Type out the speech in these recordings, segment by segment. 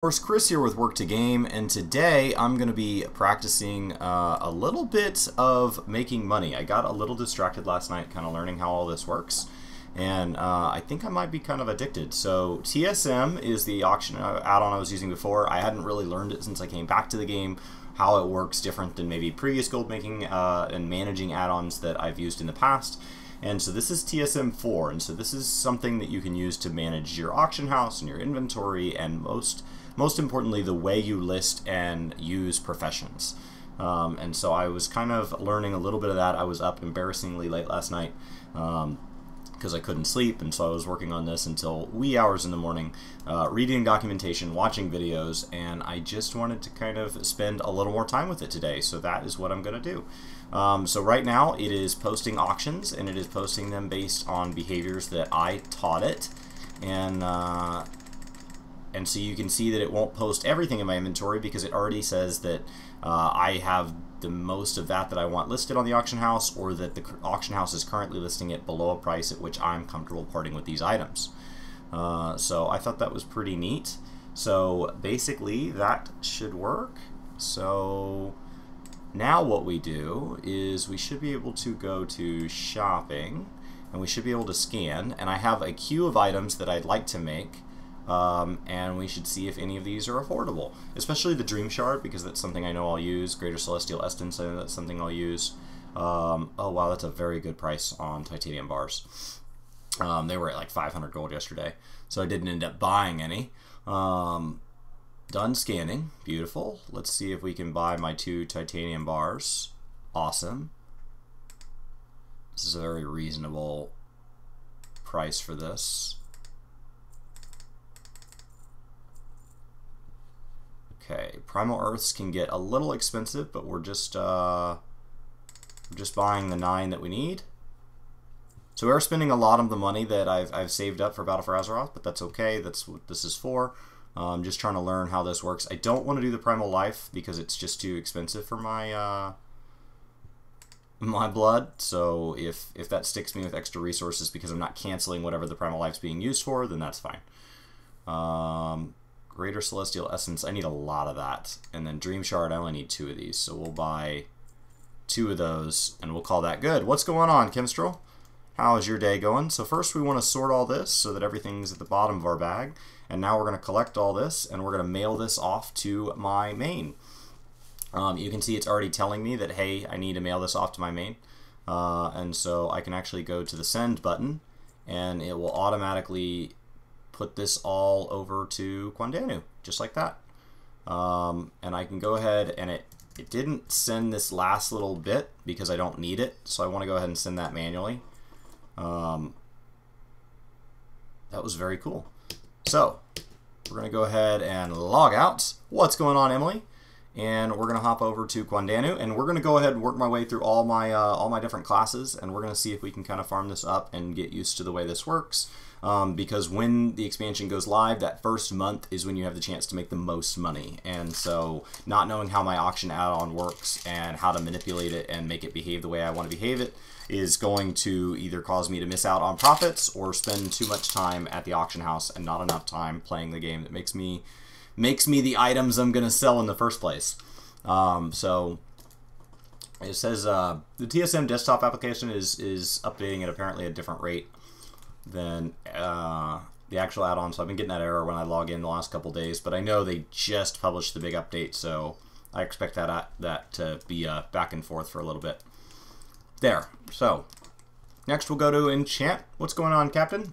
Of Chris here with Work To Game, and today I'm going to be practicing a little bit of making money. I got a little distracted last night kind of learning how all this works, and I think I might be kind of addicted. So TSM is the auction add-on I was using before. I hadn't really learned it since I came back to the game, how it works different than maybe previous gold making and managing add-ons that I've used in the past. And so this is TSM4, and so this is something that you can use to manage your auction house and your inventory, and most importantly, the way you list and use professions. And so I was kind of learning a little bit of that. I was up embarrassingly late last night because I couldn't sleep, and so I was working on this until wee hours in the morning, reading documentation, watching videos, and I just wanted to kind of spend a little more time with it today, so that is what I'm going to do. So right now it is posting auctions, and it is posting them based on behaviors that I taught it, and so you can see that it won't post everything in my inventory because it already says that I have the most of that I want listed on the auction house, or that the auction house is currently listing it below a price at which I'm comfortable parting with these items. So I thought that was pretty neat. So basically that should work. So now what we do is we should be able to go to shopping, and we should be able to scan, and I have a queue of items that I'd like to make. And we should see if any of these are affordable, especially the Dream Shard, because that's something I know I'll use. Greater Celestial Essence, I know that's something I'll use. Oh wow, that's a very good price on titanium bars. They were at like 500 gold yesterday, so I didn't end up buying any. Done scanning, beautiful. Let's see if we can buy my 2 titanium bars. Awesome. This is a very reasonable price for this. Okay, Primal Earths can get a little expensive, but we're just buying the 9 that we need. So we're spending a lot of the money that I've saved up for Battle for Azeroth, but that's okay. That's what this is for. Just trying to learn how this works. I don't want to do the Primal Life because it's just too expensive for my my blood. So if that sticks me with extra resources because I'm not canceling whatever the Primal Life's being used for, then that's fine. Greater Celestial Essence, I need a lot of that. And then Dream Shard, I only need 2 of these. So we'll buy 2 of those, and we'll call that good. What's going on, Kimstrel? How is your day going? So first we want to sort all this so that everything's at the bottom of our bag. And now we're going to collect all this, and we're going to mail this off to my main. You can see it's already telling me that, hey, I need to mail this off to my main. And so I can actually go to the send button, and it will automatically put this all over to Quandanu, just like that. And I can go ahead, and it didn't send this last little bit because I don't need it, so I want to go ahead and send that manually. That was very cool. So we're going to go ahead and log out. What's going on, Emily? And we're going to hop over to Quandanu, and we're going to go ahead and work my way through all my different classes, and we're going to see if we can kind of farm this up and get used to the way this works. Because when the expansion goes live, that first month is when you have the chance to make the most money. And so not knowing how my auction add-on works and how to manipulate it and make it behave the way I want to behave it is going to either cause me to miss out on profits or spend too much time at the auction house and not enough time playing the game that makes me the items I'm going to sell in the first place. So it says the TSM desktop application is updating at apparently a different rate than the actual add-on, so I've been getting that error when I log in the last couple days, but I know they just published the big update, so I expect that to be back and forth for a little bit. There. So next we'll go to enchant. What's going on, Captain?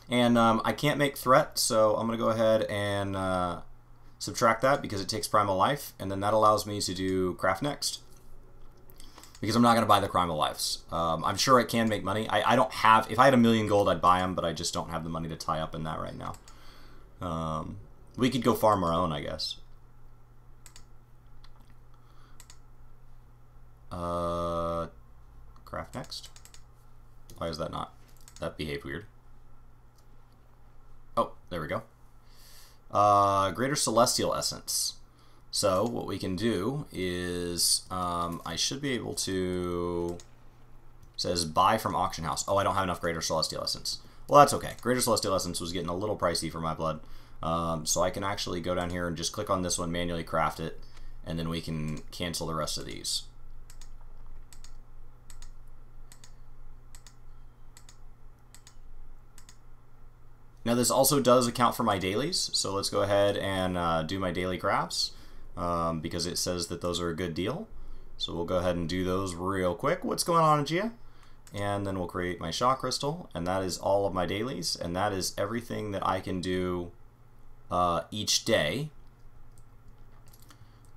And I can't make threat, so I'm going to go ahead and subtract that because it takes Primal Life, and then that allows me to do craft next, because I'm not going to buy the Primal Lives. I'm sure I can make money. I don't have... If I had 1,000,000 gold, I'd buy them, but I just don't have the money to tie up in that right now. We could go farm our own, I guess. Craft next. Why is that not? That behaved weird. Oh, there we go. Greater Celestial Essence. So what we can do is I should be able to... Says buy from auction house. Oh, I don't have enough Greater Celestial Essence. Well, that's okay. Greater Celestial Essence was getting a little pricey for my blood. So I can actually go down here and just click on this one, manually craft it, and then we can cancel the rest of these. Now this also does account for my dailies, so let's go ahead and do my daily crafts because it says that those are a good deal. So we'll go ahead and do those real quick. What's going on, Gia? And then we'll create my shock crystal, and that is all of my dailies, and that is everything that I can do each day.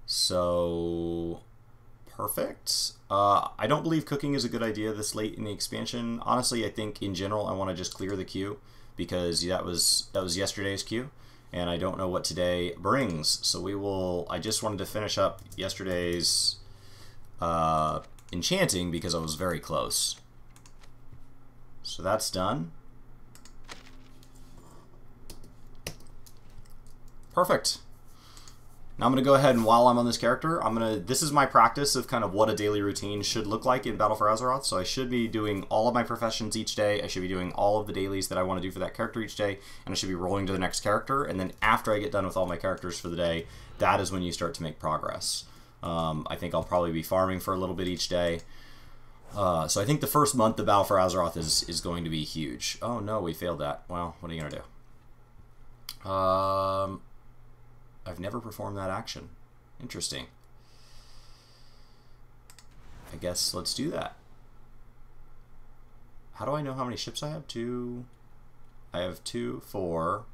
So perfect. I don't believe cooking is a good idea this late in the expansion. Honestly, I think in general I want to just clear the queue because that was yesterday's queue, and I don't know what today brings. So we will. I just wanted to finish up yesterday's enchanting because I was very close. So that's done. Perfect. Now I'm going to go ahead and while I'm on this character, this is my practice of kind of what a daily routine should look like in Battle for Azeroth. So I should be doing all of my professions each day. I should be doing all of the dailies that I want to do for that character each day. And I should be rolling to the next character. And then after I get done with all my characters for the day, that is when you start to make progress. I think I'll probably be farming for a little bit each day. So I think the first month of Battle for Azeroth is going to be huge. Oh no, we failed that. Well, what are you going to do? I've never performed that action. Interesting. I guess let's do that. How do I know how many ships I have? 2. I have 2, 4,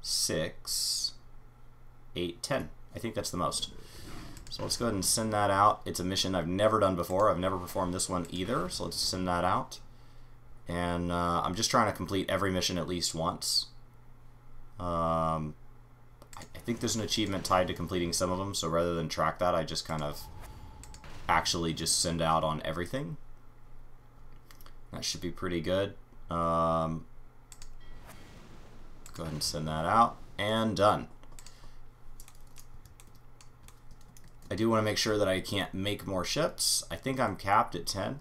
6, 8, 10. I think that's the most. So let's go ahead and send that out. It's a mission I've never done before. I've never performed this one either. So let's send that out. And I'm just trying to complete every mission at least once. I think there's an achievement tied to completing some of them, so rather than track that, I just kind of actually just send out on everything. That should be pretty good. Go ahead and send that out, and done. I do want to make sure that I can't make more ships. I think I'm capped at 10.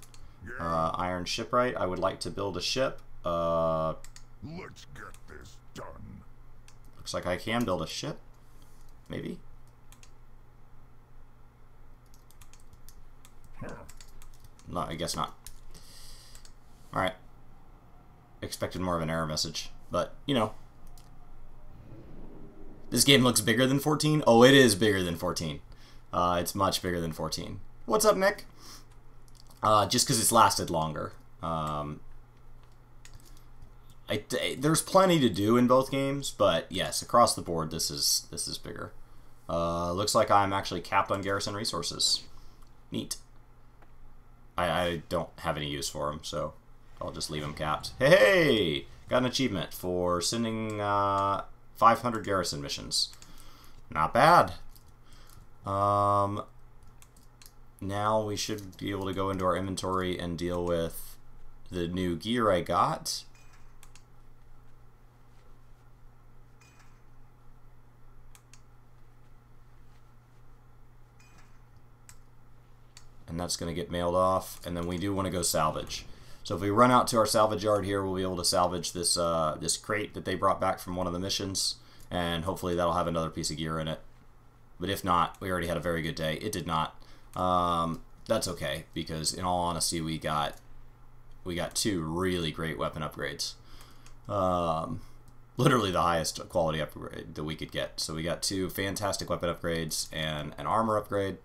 Iron shipwright, I would like to build a ship. Let's get this done. Looks like I can build a ship. Maybe. No, I guess not. Alright. Expected more of an error message. But, you know. This game looks bigger than 14? Oh, it is bigger than 14. It's much bigger than 14. What's up, Nick? Just because it's lasted longer. There's plenty to do in both games, but yes, across the board, this is bigger. Looks like I'm actually capped on garrison resources. Neat. I don't have any use for them, so I'll just leave them capped. Hey! Got an achievement for sending 500 garrison missions. Not bad. Now we should be able to go into our inventory and deal with the new gear I got. And that's going to get mailed off, and then we do want to go salvage. So if we run out to our salvage yard here, we'll be able to salvage this this crate that they brought back from one of the missions, and hopefully that'll have another piece of gear in it. But if not, we already had a very good day. It did not. That's okay, because in all honesty, we got 2 really great weapon upgrades. Literally the highest quality upgrade that we could get. So we got 2 fantastic weapon upgrades and an armor upgrade.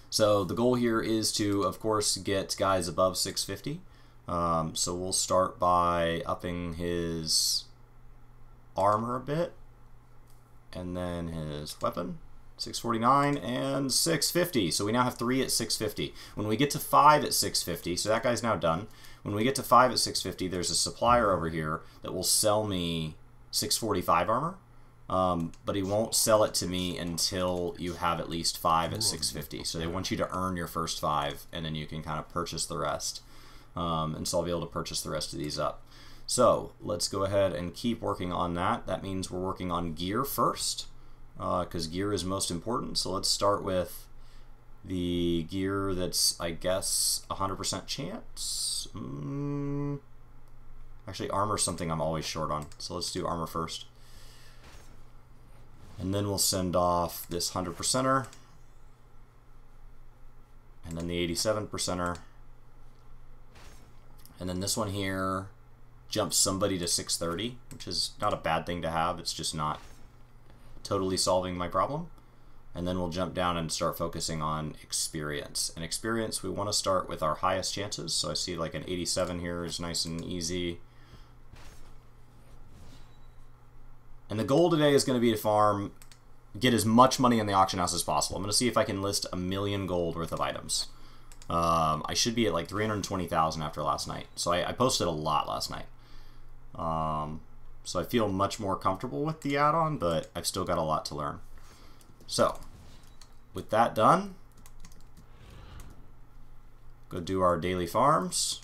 So the goal here is to, of course, get guys above 650. So we'll start by upping his armor a bit, and then his weapon, 649 and 650. So we now have 3 at 650. When we get to 5 at 650, so that guy's now done. When we get to 5 at 650, there's a supplier over here that will sell me 645 armor. But he won't sell it to me until you have at least 5 at 650. So they want you to earn your first 5, and then you can kind of purchase the rest. And so I'll be able to purchase the rest of these up. So let's go ahead and keep working on that. That means we're working on gear first, because gear is most important. So let's start with the gear that's, I guess, 100% chance. Actually, armor's something I'm always short on. So let's do armor first. And then we'll send off this 100%er. And then the 87%er. And then this one here jumps somebody to 630, which is not a bad thing to have. It's just not totally solving my problem. And then we'll jump down and start focusing on experience. And experience, we want to start with our highest chances. So I see like an 87 here is nice and easy. And the goal today is going to be to farm, get as much money in the auction house as possible. I'm going to see if I can list 1,000,000 gold worth of items. I should be at like 320,000 after last night. So I posted a lot last night. So I feel much more comfortable with the add-on, but I've still got a lot to learn. So, with that done, go do our daily farms.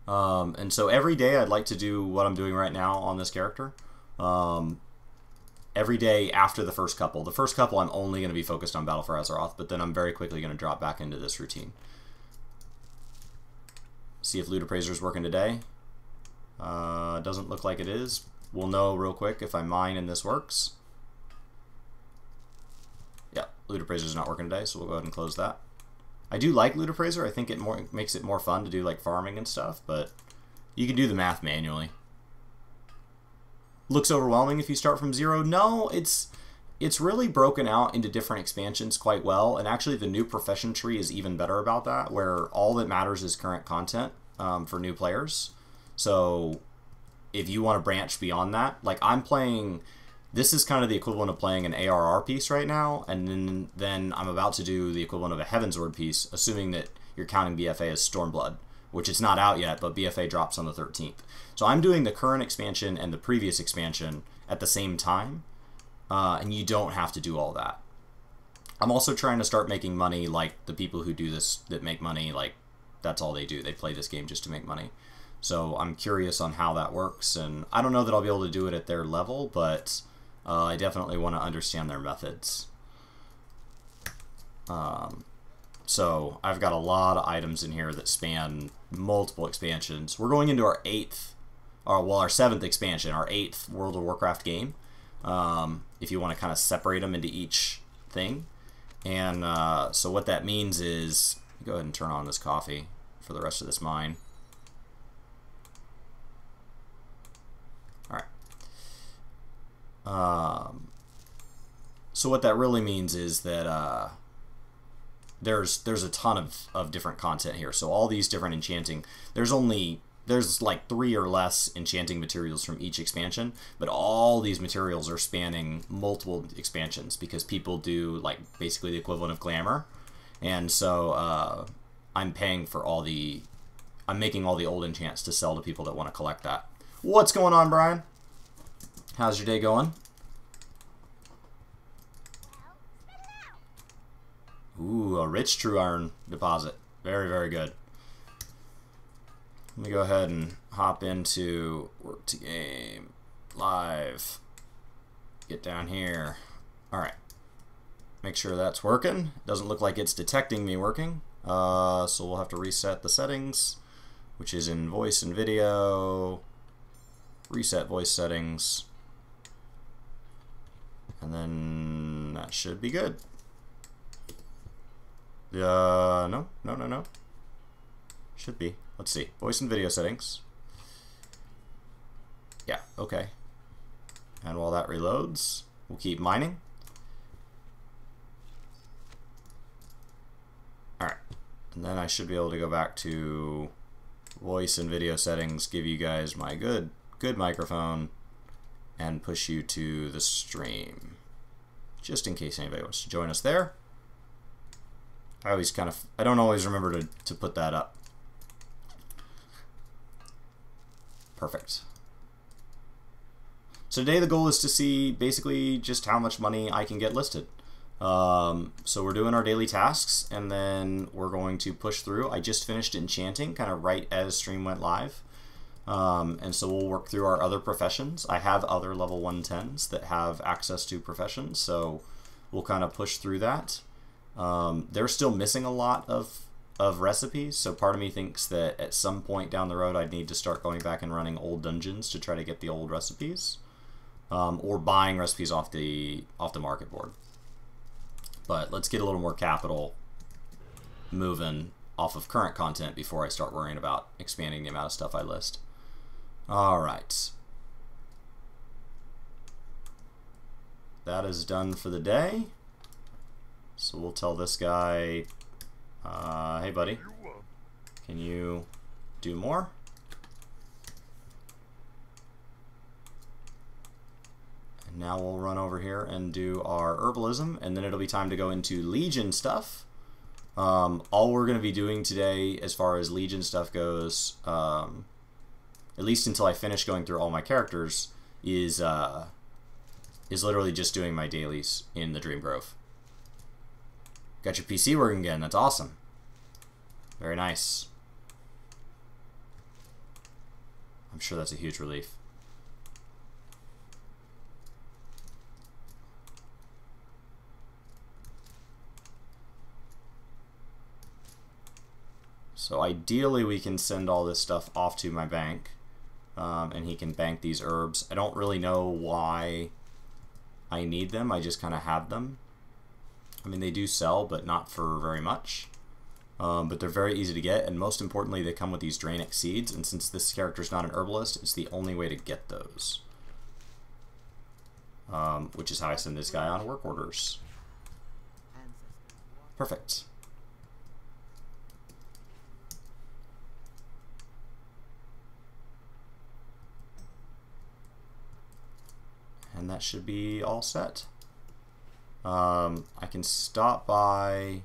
And so every day I'd like to do what I'm doing right now on this character. Every day after the first couple. The first couple I'm only going to be focused on Battle for Azeroth, but then I'm very quickly going to drop back into this routine. See if Loot Appraiser is working today. Doesn't look like it is. We'll know real quick if I mine and this works. Yeah, Loot Appraiser is not working today, so we'll go ahead and close that. I do like Loot Appraiser. I think it makes it more fun to do like farming and stuff, but you can do the math manually. Looks overwhelming if you start from 0. No, it's really broken out into different expansions quite well, and actually the new profession tree is even better about that, where all that matters is current content for new players. So if you want to branch beyond that, like I'm playing, this is kind of the equivalent of playing an ARR piece right now, and then I'm about to do the equivalent of a Heavensward piece, assuming that you're counting BFA as Stormblood, which it's not out yet, but BFA drops on the 13th. So I'm doing the current expansion and the previous expansion at the same time, and you don't have to do all that. I'm also trying to start making money like the people who do this, that make money, like that's all they do. They play this game just to make money. So I'm curious on how that works, and I don't know that I'll be able to do it at their level, but I definitely want to understand their methods. So I've got a lot of items in here that span multiple expansions. We're going into our 7th expansion, our 8th World of Warcraft game, if you want to kind of separate them into each thing. And so what that means is, go ahead and turn on this coffee for the rest of this mine. So what that really means is that there's a ton of different content here. So all these different enchanting, there's like 3 or less enchanting materials from each expansion, but all these materials are spanning multiple expansions because people do like basically the equivalent of glamour. And so I'm paying for I'm making all the old enchants to sell to people that want to collect that. What's going on, Brian? How's your day going? Ooh, a rich true iron deposit. Very, very good. Let me go ahead and hop into Work To Game Live. Get down here. Alright. Make sure that's working. Doesn't look like it's detecting me working. So we'll have to reset the settings, which is in voice and video. Reset voice settings. And then that should be good. No. Should be. Let's see. Voice and video settings. Yeah, okay. And while that reloads, we'll keep mining. Alright. And then I should be able to go back to voice and video settings, give you guys my good microphone, and push you to the stream. Just in case anybody wants to join us there. I don't always remember to put that up. Perfect. So today the goal is to see basically just how much money I can get listed. So we're doing our daily tasks, and then we're going to push through. I just finished enchanting kind of right as stream went live. And so we'll work through our other professions. I have other level 110s that have access to professions, so we'll kind of push through that. They're still missing a lot of recipes, so part of me thinks that at some point down the road I'd need to start going back and running old dungeons to try to get the old recipes. or buying recipes off the market board. But let's get a little more capital moving off of current content before I start worrying about expanding the amount of stuff I list. All right. That is done for the day. So we'll tell this guy, hey buddy, can you do more? And now we'll run over here and do our herbalism, and then it'll be time to go into Legion stuff. All we're going to be doing today as far as Legion stuff goes, at least until I finish going through all my characters, is literally just doing my dailies in the Dream Grove. Got your PC working again. That's awesome. Very nice. I'm sure that's a huge relief. So ideally we can send all this stuff off to my bank, and he can bank these herbs. I don't really know why I need them. I just kind of have them. I mean, they do sell, but not for very much. But they're very easy to get, and most importantly, they come with these Drainic seeds, and since this character's not an herbalist, it's the only way to get those. Which is how I send this guy on work orders. Perfect. And that should be all set. I can stop by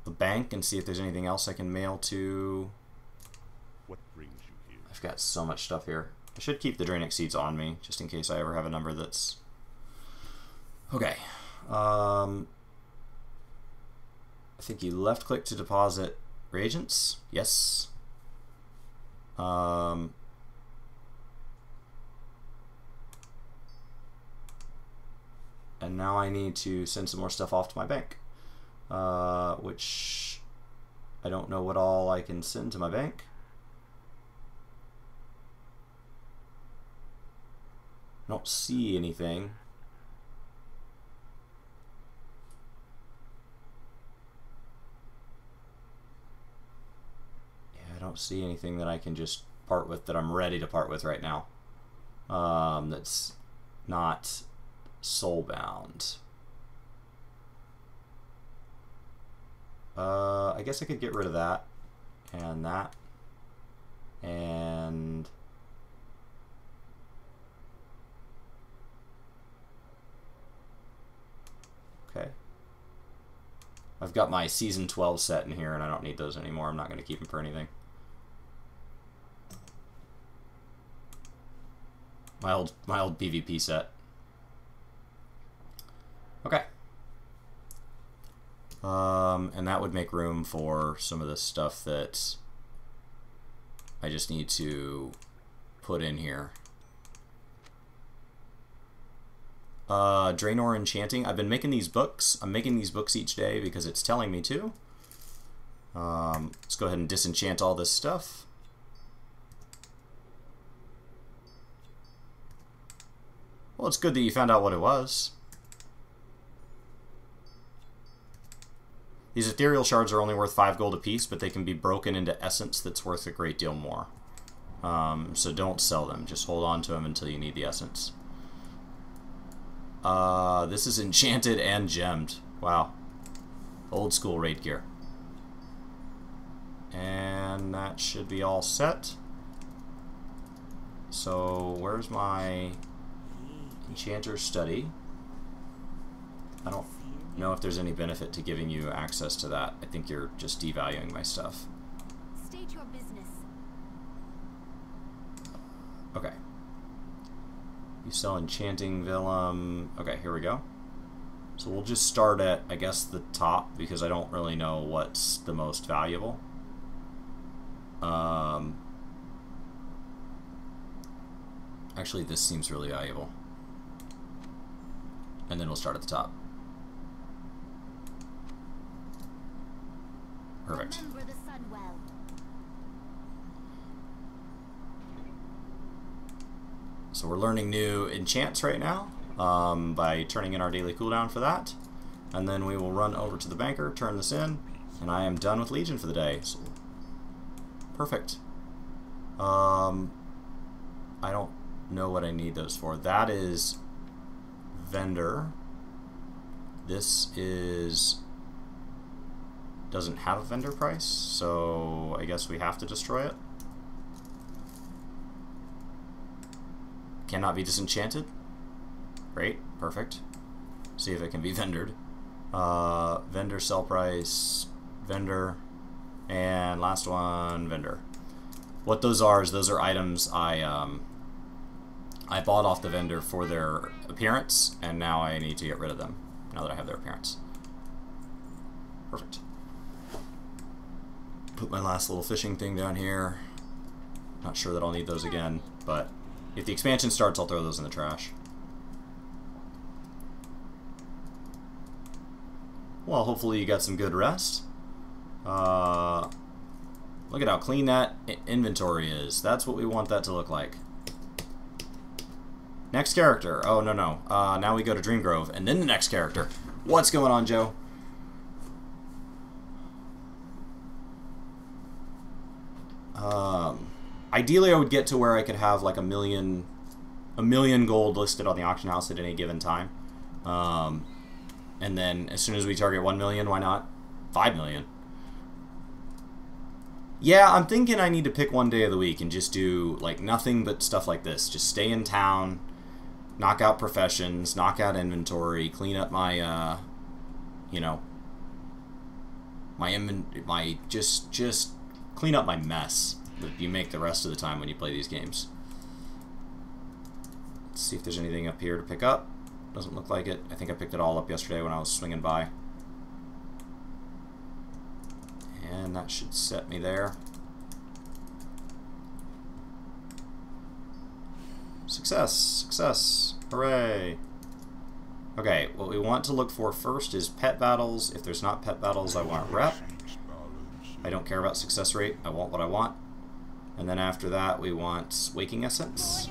the bank and see if there's anything else I can mail to. What brings you here? I've got so much stuff here. I should keep the Drainic seeds on me, just in case I ever have a number that's... Okay. I think you left-click to deposit reagents. Yes. And now I need to send some more stuff off to my bank, which I don't know what all I can send to my bank. I don't see anything. Yeah, I don't see anything that I can just part with, that I'm ready to part with right now. That's not soulbound. I guess I could get rid of that and that and okay. I've got my season 12 set in here and I don't need those anymore. I'm not going to keep them for anything. My old PvP set. Okay. And that would make room for some of the stuff that I just need to put in here. Draenor Enchanting. I've been making these books. I'm making these books each day because it's telling me to. Let's go ahead and disenchant all this stuff. Well, it's good that you found out what it was. These ethereal shards are only worth 5 gold apiece, but they can be broken into essence that's worth a great deal more. So don't sell them. Just hold on to them until you need the essence. This is enchanted and gemmed. Wow. Old school raid gear. And that should be all set. So where's my enchanter's study? I don't know if there's any benefit to giving you access to that. I think you're just devaluing my stuff. State your business. Okay. You sell enchanting vellum. Okay, here we go. So we'll just start at, I guess, the top because I don't really know what's the most valuable. Actually, this seems really valuable. And then we'll start at the top. Perfect. Remember the sun well. So we're learning new enchants right now by turning in our daily cooldown for that. And then we will run over to the banker, turn this in, and I am done with Legion for the day. So, perfect. I don't know what I need those for. That is vendor. This is doesn't have a vendor price, so I guess we have to destroy it. Cannot be disenchanted. Great, perfect. See if it can be vendored. Vendor sell price, vendor, and last one, vendor. What those are is those are items I bought off the vendor for their appearance, and now I need to get rid of them now that I have their appearance. Perfect. Put my last little fishing thing down here. Not sure that I'll need those again, but if the expansion starts, I'll throw those in the trash. Well, hopefully you got some good rest. Look at how clean that inventory is. That's what we want that to look like. Next character. Oh, no, no. Now we go to Dreamgrove, and then the next character. What's going on, Joe? Ideally, I would get to where I could have like a million gold listed on the auction house at any given time. And then as soon as we target 1 million, why not 5 million? Yeah, I'm thinking I need to pick one day of the week and just do like nothing but stuff like this. Just stay in town, knock out professions, knock out inventory, clean up my, you know, just clean up my mess that you make the rest of the time when you play these games. Let's see if there's anything up here to pick up. Doesn't look like it. I think I picked it all up yesterday when I was swinging by. And that should set me there. Success! Success! Hooray! Okay, what we want to look for first is pet battles. If there's not pet battles, I want rep. I don't care about success rate. I want what I want. And then after that, we want Waking Essence.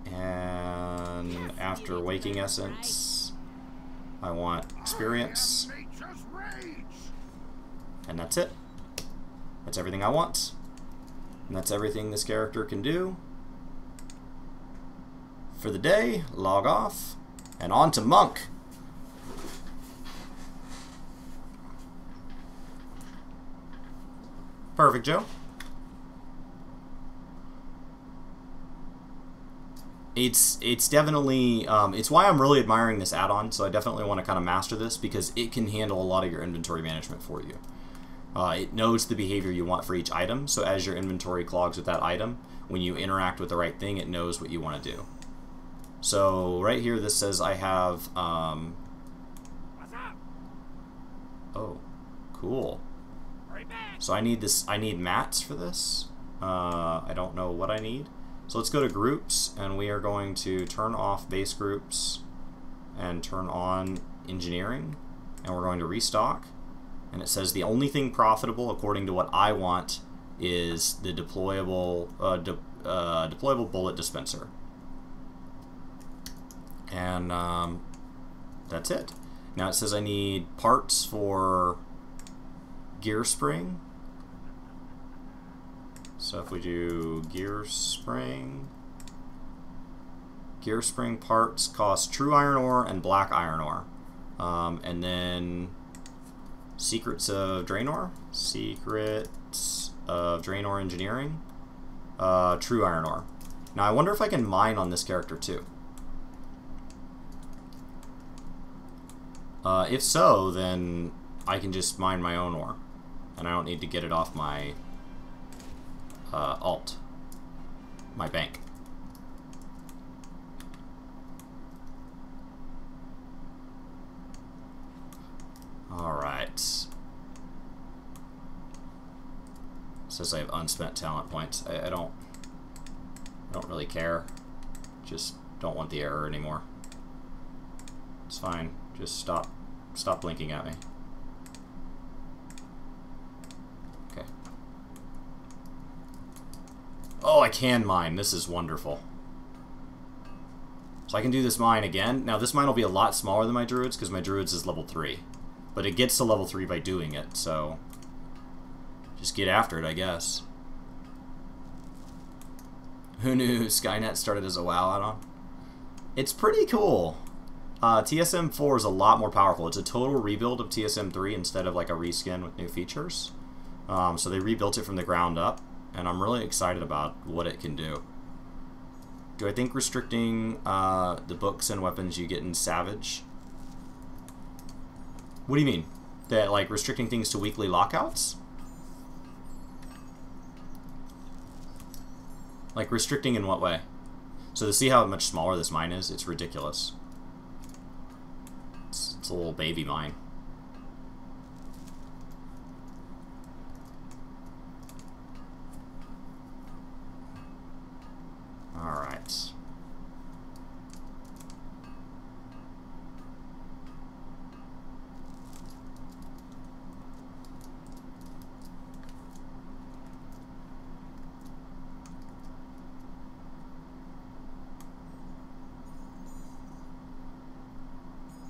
And after Waking Essence, I want Experience. And that's it. That's everything I want. And that's everything this character can do. For the day, log off, and on to Monk. Perfect, Joe. It's definitely, it's why I'm really admiring this add-on, so I definitely want to kind of master this because it can handle a lot of your inventory management for you. It knows the behavior you want for each item, so as your inventory clogs with that item, when you interact with the right thing, it knows what you want to do. So right here, this says I have, oh, cool. So I need this, I need mats for this. I don't know what I need. So let's go to groups, and we are going to turn off base groups and turn on engineering, and we're going to restock. And it says the only thing profitable, according to what I want, is the deployable deployable bullet dispenser. And that's it. Now it says I need parts for gear spring. So if we do gear spring parts cost true iron ore and black iron ore. And then secrets of Draenor engineering, true iron ore. Now I wonder if I can mine on this character too. If so, then I can just mine my own ore, and I don't need to get it off my my bank. Alright. Says I have unspent talent points. I don't really care. Just don't want the error anymore. It's fine. Just stop blinking at me. Okay. Oh, I can mine. This is wonderful. So I can do this mine again. Now, this mine will be a lot smaller than my druids, because my druids is level 3. But it gets to level 3 by doing it, so... just get after it, I guess. Who knew Skynet started as a WoW add-on? It's pretty cool. TSM4 is a lot more powerful. It's a total rebuild of TSM3 instead of like a reskin with new features. So they rebuilt it from the ground up, and I'm really excited about what it can do. Do I think restricting the books and weapons you get in Savage? What do you mean? That, like, restricting things to weekly lockouts? Like, restricting in what way? So to see how much smaller this mine is, it's ridiculous. It's a little baby mine. Alright.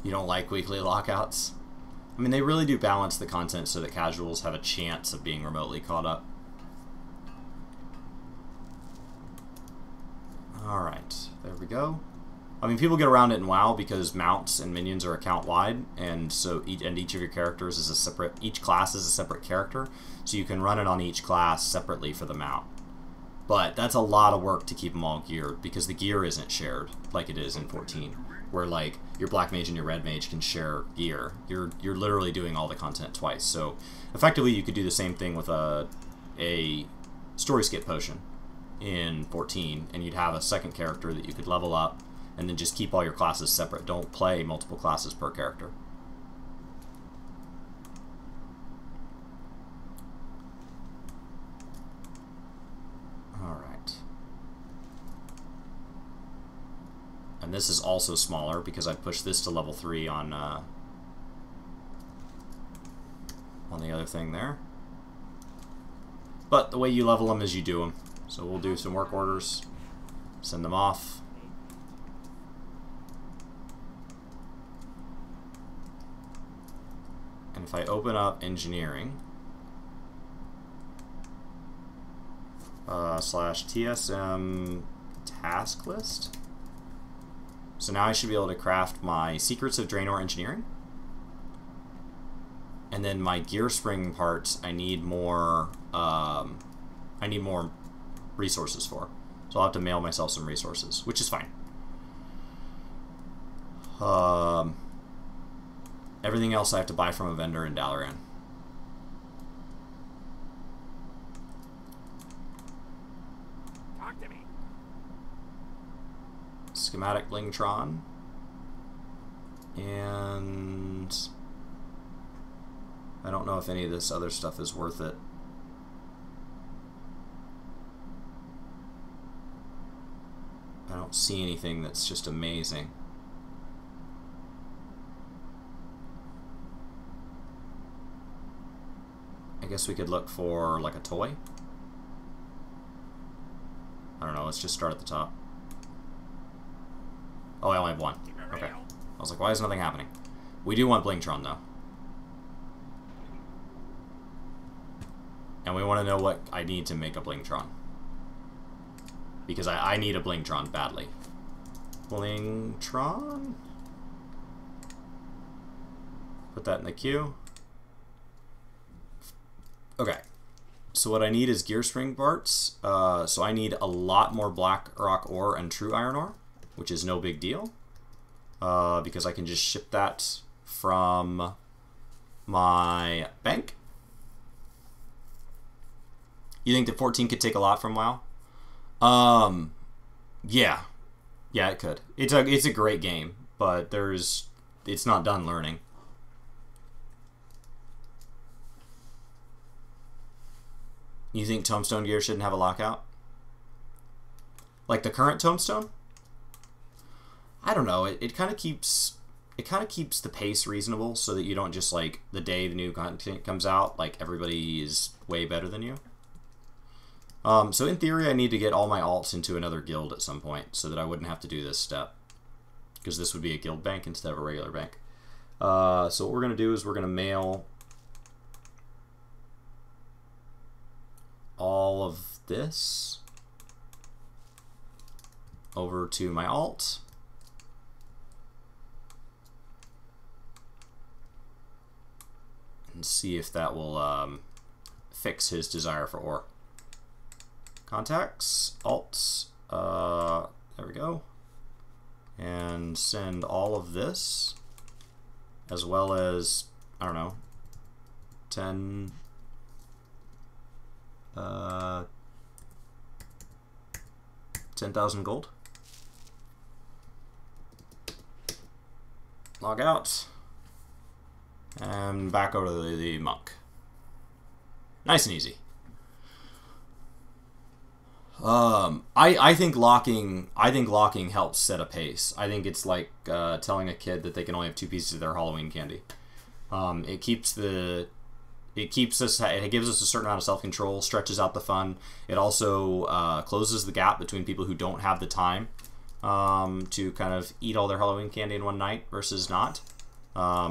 You don't like weekly lockouts? I mean, they really do balance the content so that casuals have a chance of being remotely caught up. Alright, there we go. I mean, people get around it in WoW because mounts and minions are account-wide, and so each of your characters is a separate... each class is a separate character, so you can run it on each class separately for the mount. But that's a lot of work to keep them all geared, because the gear isn't shared like it is in 14, where, like, your Black Mage and your Red Mage can share gear. You're literally doing all the content twice, so effectively you could do the same thing with a story skip potion in 14, and you'd have a second character that you could level up, and then just keep all your classes separate. Don't play multiple classes per character. Alright. And this is also smaller because I pushed this to level 3 on the other thing there. But the way you level them is you do them. So we'll do some work orders, send them off. And if I open up engineering, slash TSM task list. So now I should be able to craft my Secrets of Draenor engineering. And then my gear spring parts, I need more resources for. So I'll have to mail myself some resources, which is fine. Everything else I have to buy from a vendor in Dalaran. Talk to me. Schematic Blingtron. And I don't know if any of this other stuff is worth it. I don't see anything that's just amazing. I guess we could look for like a toy. I don't know, let's just start at the top. Oh, I only have one. Okay. I was like, why is nothing happening? We do want Blingtron though. And we want to know what I need to make a Blingtron. Because I need a Blingtron badly. Blingtron? Put that in the queue. Okay. So what I need is gear spring parts. So I need a lot more black rock ore and true iron ore, which is no big deal. Because I can just ship that from my bank. You think that 14 could take a lot from WoW? Yeah. Yeah, it could. It's a great game, but it's not done learning. You think Tombstone gear shouldn't have a lockout? Like the current Tombstone? I don't know. It kind of keeps the pace reasonable so that you don't just, like, the day the new content comes out, like, everybody is way better than you. So in theory, I need to get all my alts into another guild at some point so that I wouldn't have to do this step. Because this would be a guild bank instead of a regular bank. So what we're going to do is we're going to mail all of this over to my alt. And see if that will fix his desire for ore. Contacts, alts, there we go. And send all of this, as well as, I don't know, 10,000 gold. Log out. And back over to the monk. Nice and easy. I think locking helps set a pace. I think it's like telling a kid that they can only have 2 pieces of their Halloween candy. It gives us a certain amount of self-control, stretches out the fun. It also closes the gap between people who don't have the time to kind of eat all their Halloween candy in one night versus not.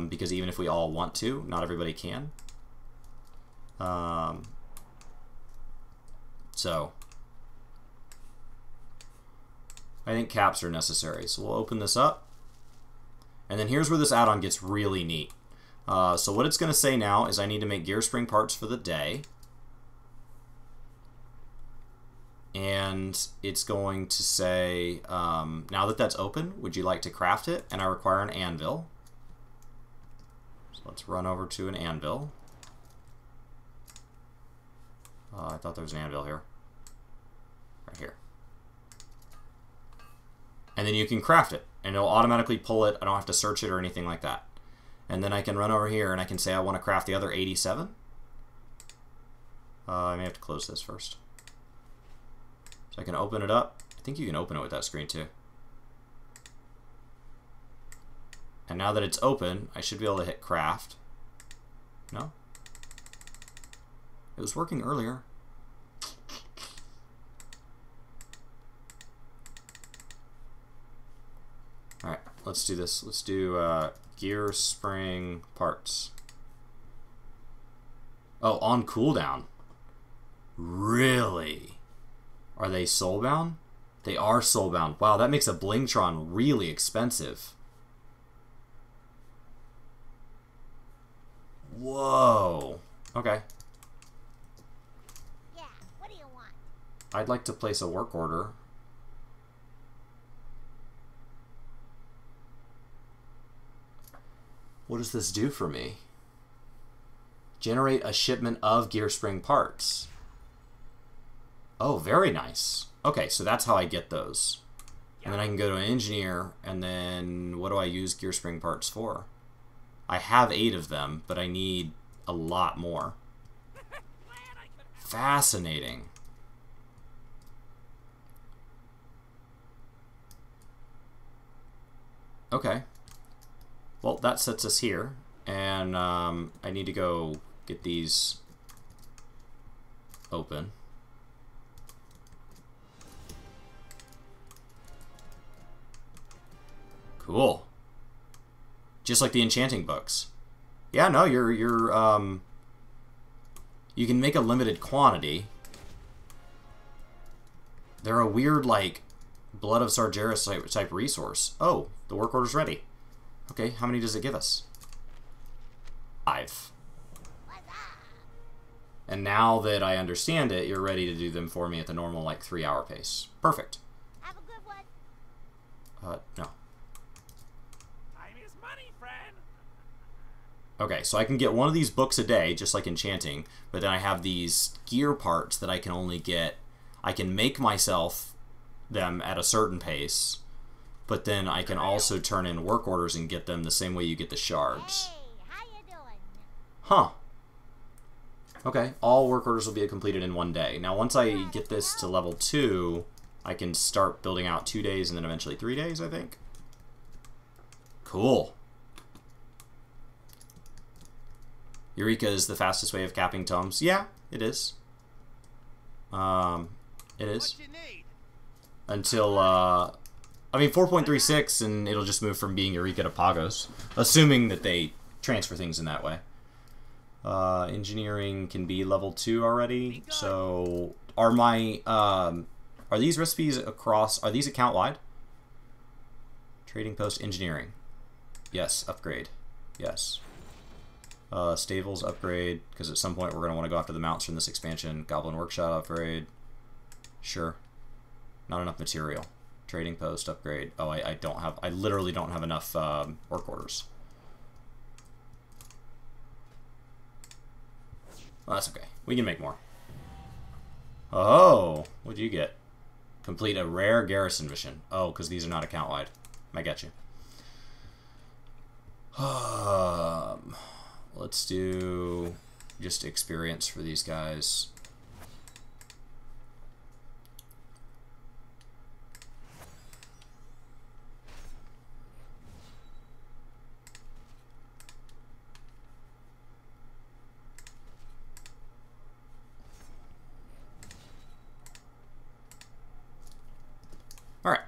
Because even if we all want to, not everybody can. So I think caps are necessary. So we'll open this up. And then here's where this add-on gets really neat. So what it's going to say now is I need to make gear spring parts for the day. And it's going to say, now that that's open, would you like to craft it? And I require an anvil. So let's run over to an anvil. I thought there was an anvil here. Right here. And then you can craft it, and it'll automatically pull it. I don't have to search it or anything like that. And then I can run over here, and I can say I want to craft the other 87. I may have to close this first. So I can open it up. I think you can open it with that screen too. And now that it's open, I should be able to hit craft. No? It was working earlier. Alright, let's do this. Let's do gear spring parts. Oh, on cooldown. Really? Are they soulbound? They are soulbound. Wow, that makes a Blingtron really expensive. Whoa. Okay. Yeah, what do you want? I'd like to place a work order. What does this do for me? Generate a shipment of gear spring parts. Oh, very nice. Okay, so that's how I get those. And then I can go to an engineer, and then what do I use gear spring parts for? I have 8 of them, but I need a lot more. Fascinating. Okay. Well, that sets us here, and I need to go get these open. Cool. Just like the enchanting books. Yeah, no, you can make a limited quantity. They're a weird, like, Blood of Sargatanas type resource. Oh, the work order's ready. Okay, how many does it give us? 5. And now that I understand it, you're ready to do them for me at the normal, like, 3-hour pace. Perfect. Have a good one. No. Time is money, friend. Okay, so I can get one of these books a day, just like enchanting, but then I have these gear parts that I can only get. I can make myself them at a certain pace, but then I can also turn in work orders and get them the same way you get the shards. Hey, how you doing? Huh. Okay, all work orders will be completed in 1 day. Now, once I get this to level 2, I can start building out 2 days and then eventually 3 days, I think. Cool. Eureka is the fastest way of capping tomes. Yeah, it is. It is. What you need? Until, I mean, 4.36, and it'll just move from being Eureka to Pagos. Assuming that they transfer things in that way. Engineering can be level 2 already. So, are my, are these recipes across, are these account-wide? Trading post engineering. Yes, upgrade. Yes. Stables upgrade, because at some point we're going to want to go after the mounts from this expansion. Goblin Workshop upgrade. Sure. Not enough material. Trading post upgrade. Oh, I don't have, I literally don't have enough work orders. Well, that's okay. We can make more. Oh, what'd you get? Complete a rare garrison mission. Oh, because these are not account-wide. I get you. Let's do just experience for these guys. All right.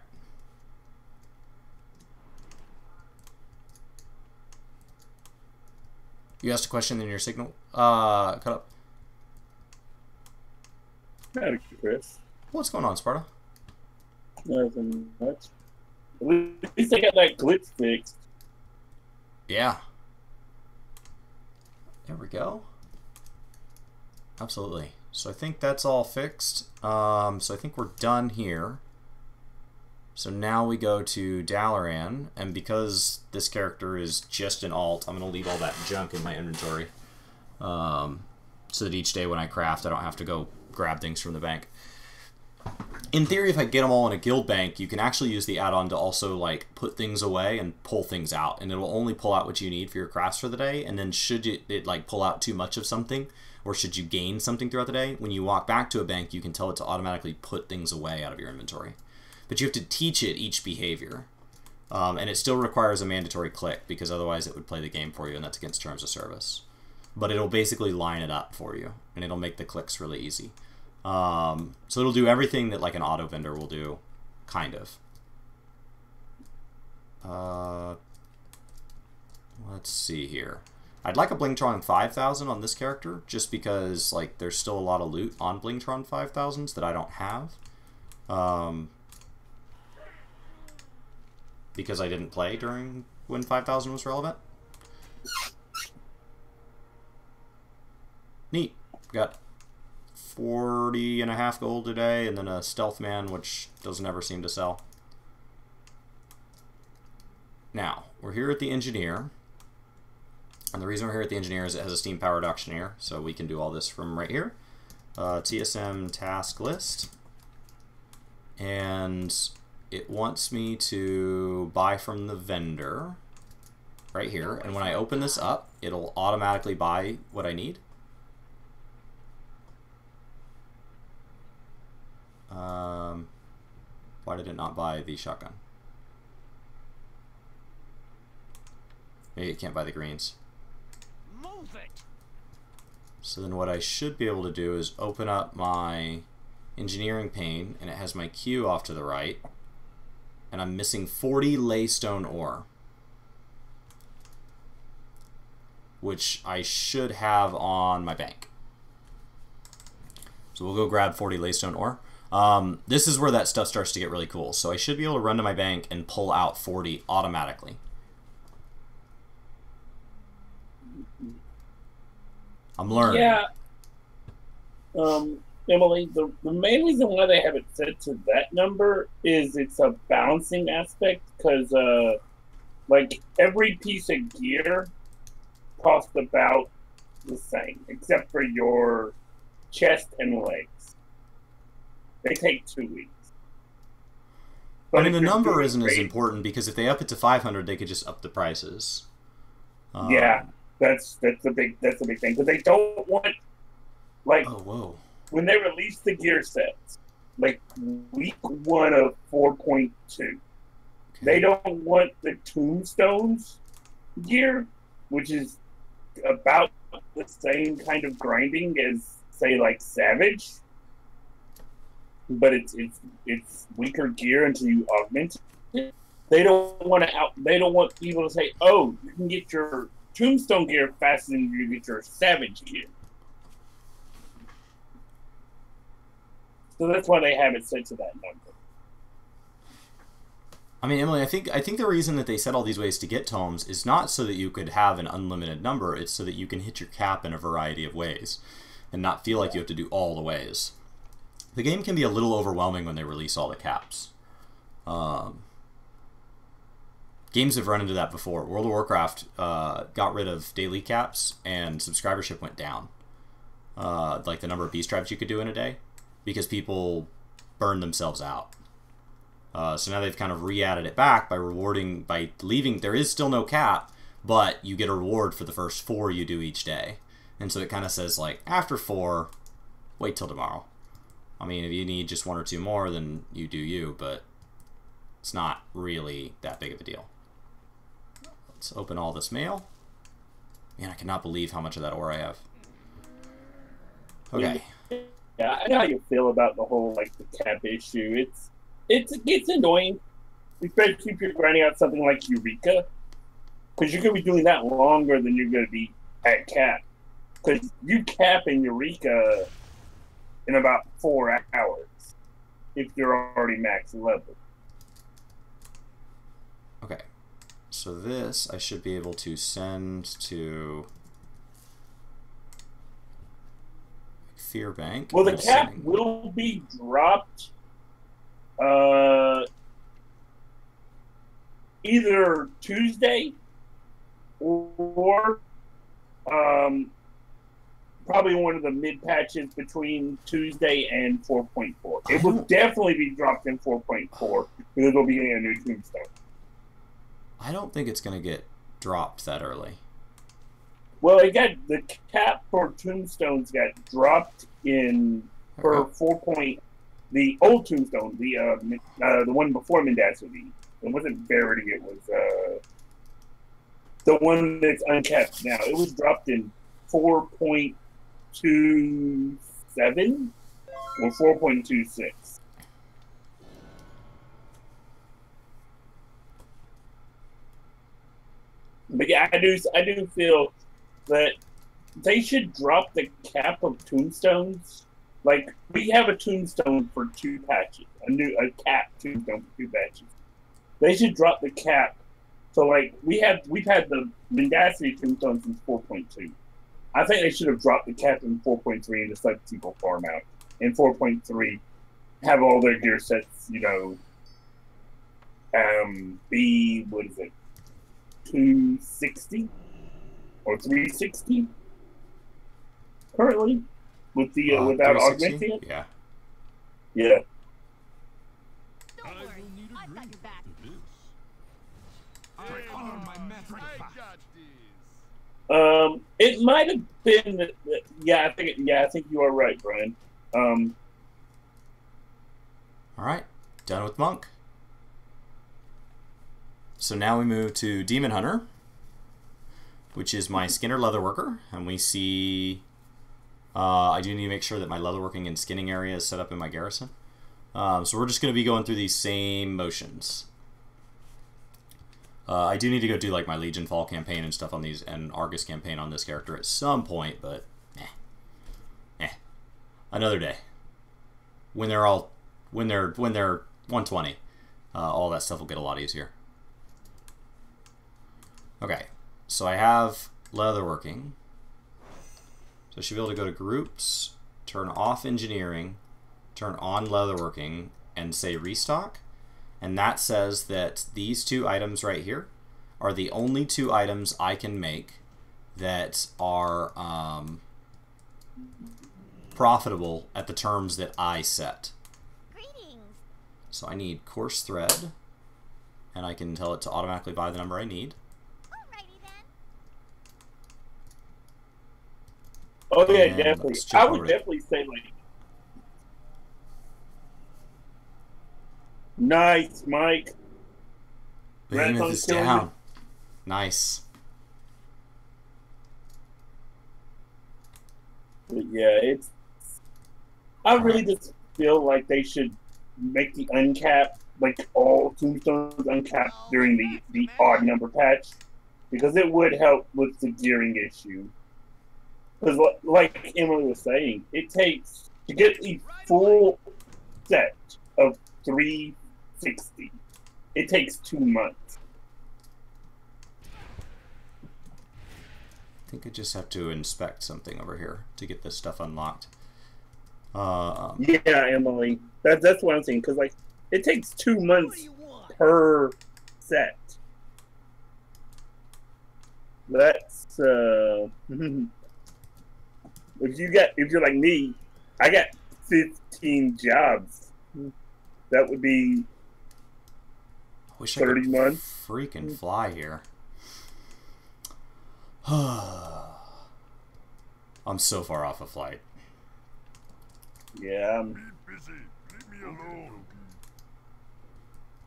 You asked a question in your signal. Cut up. Howdy, Chris. What's going on, Sparta? Nothing much. At least I got that glitch fixed. Yeah. There we go. Absolutely. So I think that's all fixed. So I think we're done here. So now we go to Dalaran, and because this character is just an alt, I'm going to leave all that junk in my inventory. So that each day when I craft, I don't have to go grab things from the bank. In theory, if I get them all in a guild bank, you can actually use the add-on to also like put things away and pull things out, and it will only pull out what you need for your crafts for the day. And then should it like pull out too much of something, or should you gain something throughout the day, when you walk back to a bank, you can tell it to automatically put things away out of your inventory. But you have to teach it each behavior, and it still requires a mandatory click, because otherwise it would play the game for you, and that's against terms of service. But it'll basically line it up for you, and it'll make the clicks really easy. So it'll do everything that like an auto vendor will do, kind of. Let's see here. I'd like a Blingtron 5000 on this character, just because like there's still a lot of loot on Blingtron 5000s that I don't have. Because I didn't play during when 5000 was relevant. Neat. Got 40.5 gold today, and then a stealth man, which doesn't ever seem to sell. Now, we're here at the engineer. And the reason we're here at the engineer is it has a steam powered auctioneer, so we can do all this from right here. TSM task list. And it wants me to buy from the vendor right here. And when I open this up, it'll automatically buy what I need. Why did it not buy the shotgun? Maybe it can't buy the greens. Move it. So then what I should be able to do is open up my engineering pane, and it has my queue off to the right, and I'm missing 40 laystone ore, which I should have on my bank. So we'll go grab 40 laystone ore. This is where that stuff starts to get really cool. So I should be able to run to my bank and pull out 40 automatically. I'm learning. Yeah. Emily, the main reason why they have it set to that number is it's a balancing aspect, because like every piece of gear costs about the same, except for your chest and legs. They take 2 weeks. But I mean, the number isn't as important, because if they up it to 500, they could just up the prices. Yeah, that's a big thing. But they don't want, like, oh whoa, when they release the gear sets, like week 1 of 4.2, they don't want the tombstones gear, which is about the same kind of grinding as, say, like Savage. but it's weaker gear until you augment it. They don't want to They don't want people to say, "Oh, you can get your tombstone gear faster than you get your savage gear." So that's why they have it set to that number. I mean, Emily, I think the reason that they set all these ways to get tomes is not so that you could have an unlimited number. It's so that you can hit your cap in a variety of ways and not feel like you have to do all the ways. The game can be a little overwhelming when they release all the caps. Games have run into that before. World of Warcraft got rid of daily caps and subscribership went down. Like the number of beast tribes you could do in a day, because people burned themselves out. So now they've kind of re-added it back by rewarding, by leaving, there is still no cap, but you get a reward for the first 4 you do each day. And so it kind of says, like, after 4, wait till tomorrow. I mean, if you need just 1 or 2 more, then you do you, but it's not really that big of a deal. Let's open all this mail. Man, I cannot believe how much of that ore I have. Okay. Yeah, I know how you feel about the whole, like, the cap issue. It's annoying, especially if you're grinding out something like Eureka, because you're going to be doing that longer than you're going to be at cap. Because you cap in Eureka in about 4 hours if you're already max level. Okay, so this I should be able to send to Fear Bank. Well, the cap will be dropped either Tuesday or probably one of the mid patches between Tuesday and 4.4. It will definitely be dropped in 4.4 because it'll be getting a new tombstone. I don't think it's going to get dropped that early. Well, the cap for tombstones got dropped in for 4. The old tombstone, the one before Mendacity. It wasn't Verity. It was the one that's uncapped now. It was dropped in 4.27 or 4.26. But yeah, I do feel that they should drop the cap of tombstones. Like, we have a tombstone for 2 patches, a cap tombstone for 2 patches. They should drop the cap. So, like, we've had the Mendacity tombstone since 4.2. I think they should have dropped the cap in 4.3 and just let people farm out. In 4.3, have all their gear sets, be, what is it, 260 or 360 currently with the without augmenting it. Yeah. Yeah. Don't worry, I've got your back. It might have been. I think you are right, Brian. All right, done with Monk. So now we move to Demon Hunter, which is my Skinner Leatherworker, and we see I do need to make sure that my leatherworking and skinning area is set up in my garrison. So we're just going to be going through these same motions. I do need to go do like my Legion Fall campaign and stuff on these, and Argus campaign on this character at some point, but another day. When they're 120, all that stuff will get a lot easier. Okay, so I have leatherworking. So I should be able to go to groups, turn off engineering, turn on leatherworking, and say restock. And that says that these 2 items right here are the only 2 items I can make that are profitable at the terms that I set. Greetings. So I need coarse thread, and I can tell it to automatically buy the number I need. Alrighty then. Oh yeah, And definitely. let's check I would over definitely say like, nice, Mike. Behemoth is down. Nice. But yeah, I really just feel like they should make the uncap, like all tombstones uncapped during the odd number patch, because it would help with the gearing issue. Because, like Emily was saying, it takes to get the full set of 360. It takes 2 months. I think I just have to inspect something over here to get this stuff unlocked. Yeah, Emily, that's what I'm saying. Because like, it takes 2 months per set. That's if you're like me, I got 15 jobs. That would be Wish 30 I could months. freaking fly here. I'm so far off a flight. Yeah. Busy. Leave me alone.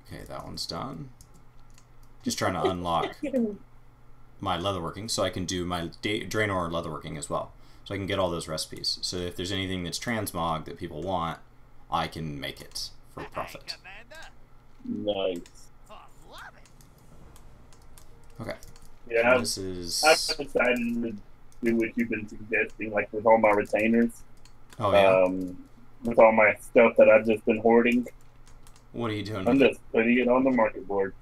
Okay, that one's done. Just trying to unlock my leatherworking so I can do my Draenor leatherworking as well. So I can get all those recipes. So if there's anything that's transmog that people want, I can make it for profit. Nice. Okay. Yeah, This is... I've decided to do what you've been suggesting, like with all my retainers. Oh, yeah? With all my stuff that I've just been hoarding. What are you doing I'm with just putting it on the market board.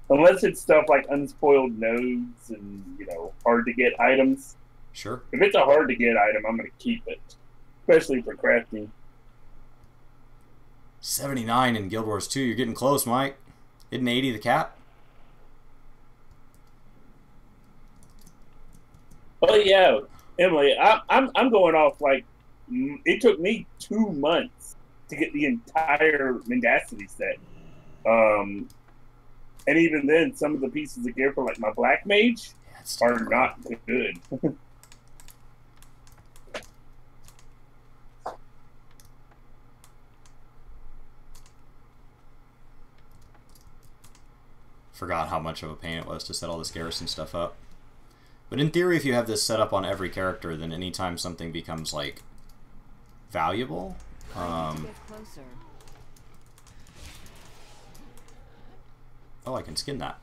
Unless it's stuff like unspoiled nodes and, you know, hard to get items. Sure. If it's a hard to get item, I'm going to keep it. Especially for crafting. 79 in Guild Wars 2. You're getting close, Mike. Isn't 80 the cap? Oh yeah, Emily, I'm going off like it took me 2 months to get the entire Mendacity set. And even then, some of the pieces of gear for like my Black Mage are not good. Forgot how much of a pain it was to set all this garrison stuff up. But in theory, if you have this set up on every character, then anytime something becomes, like, valuable... Oh, I can skin that.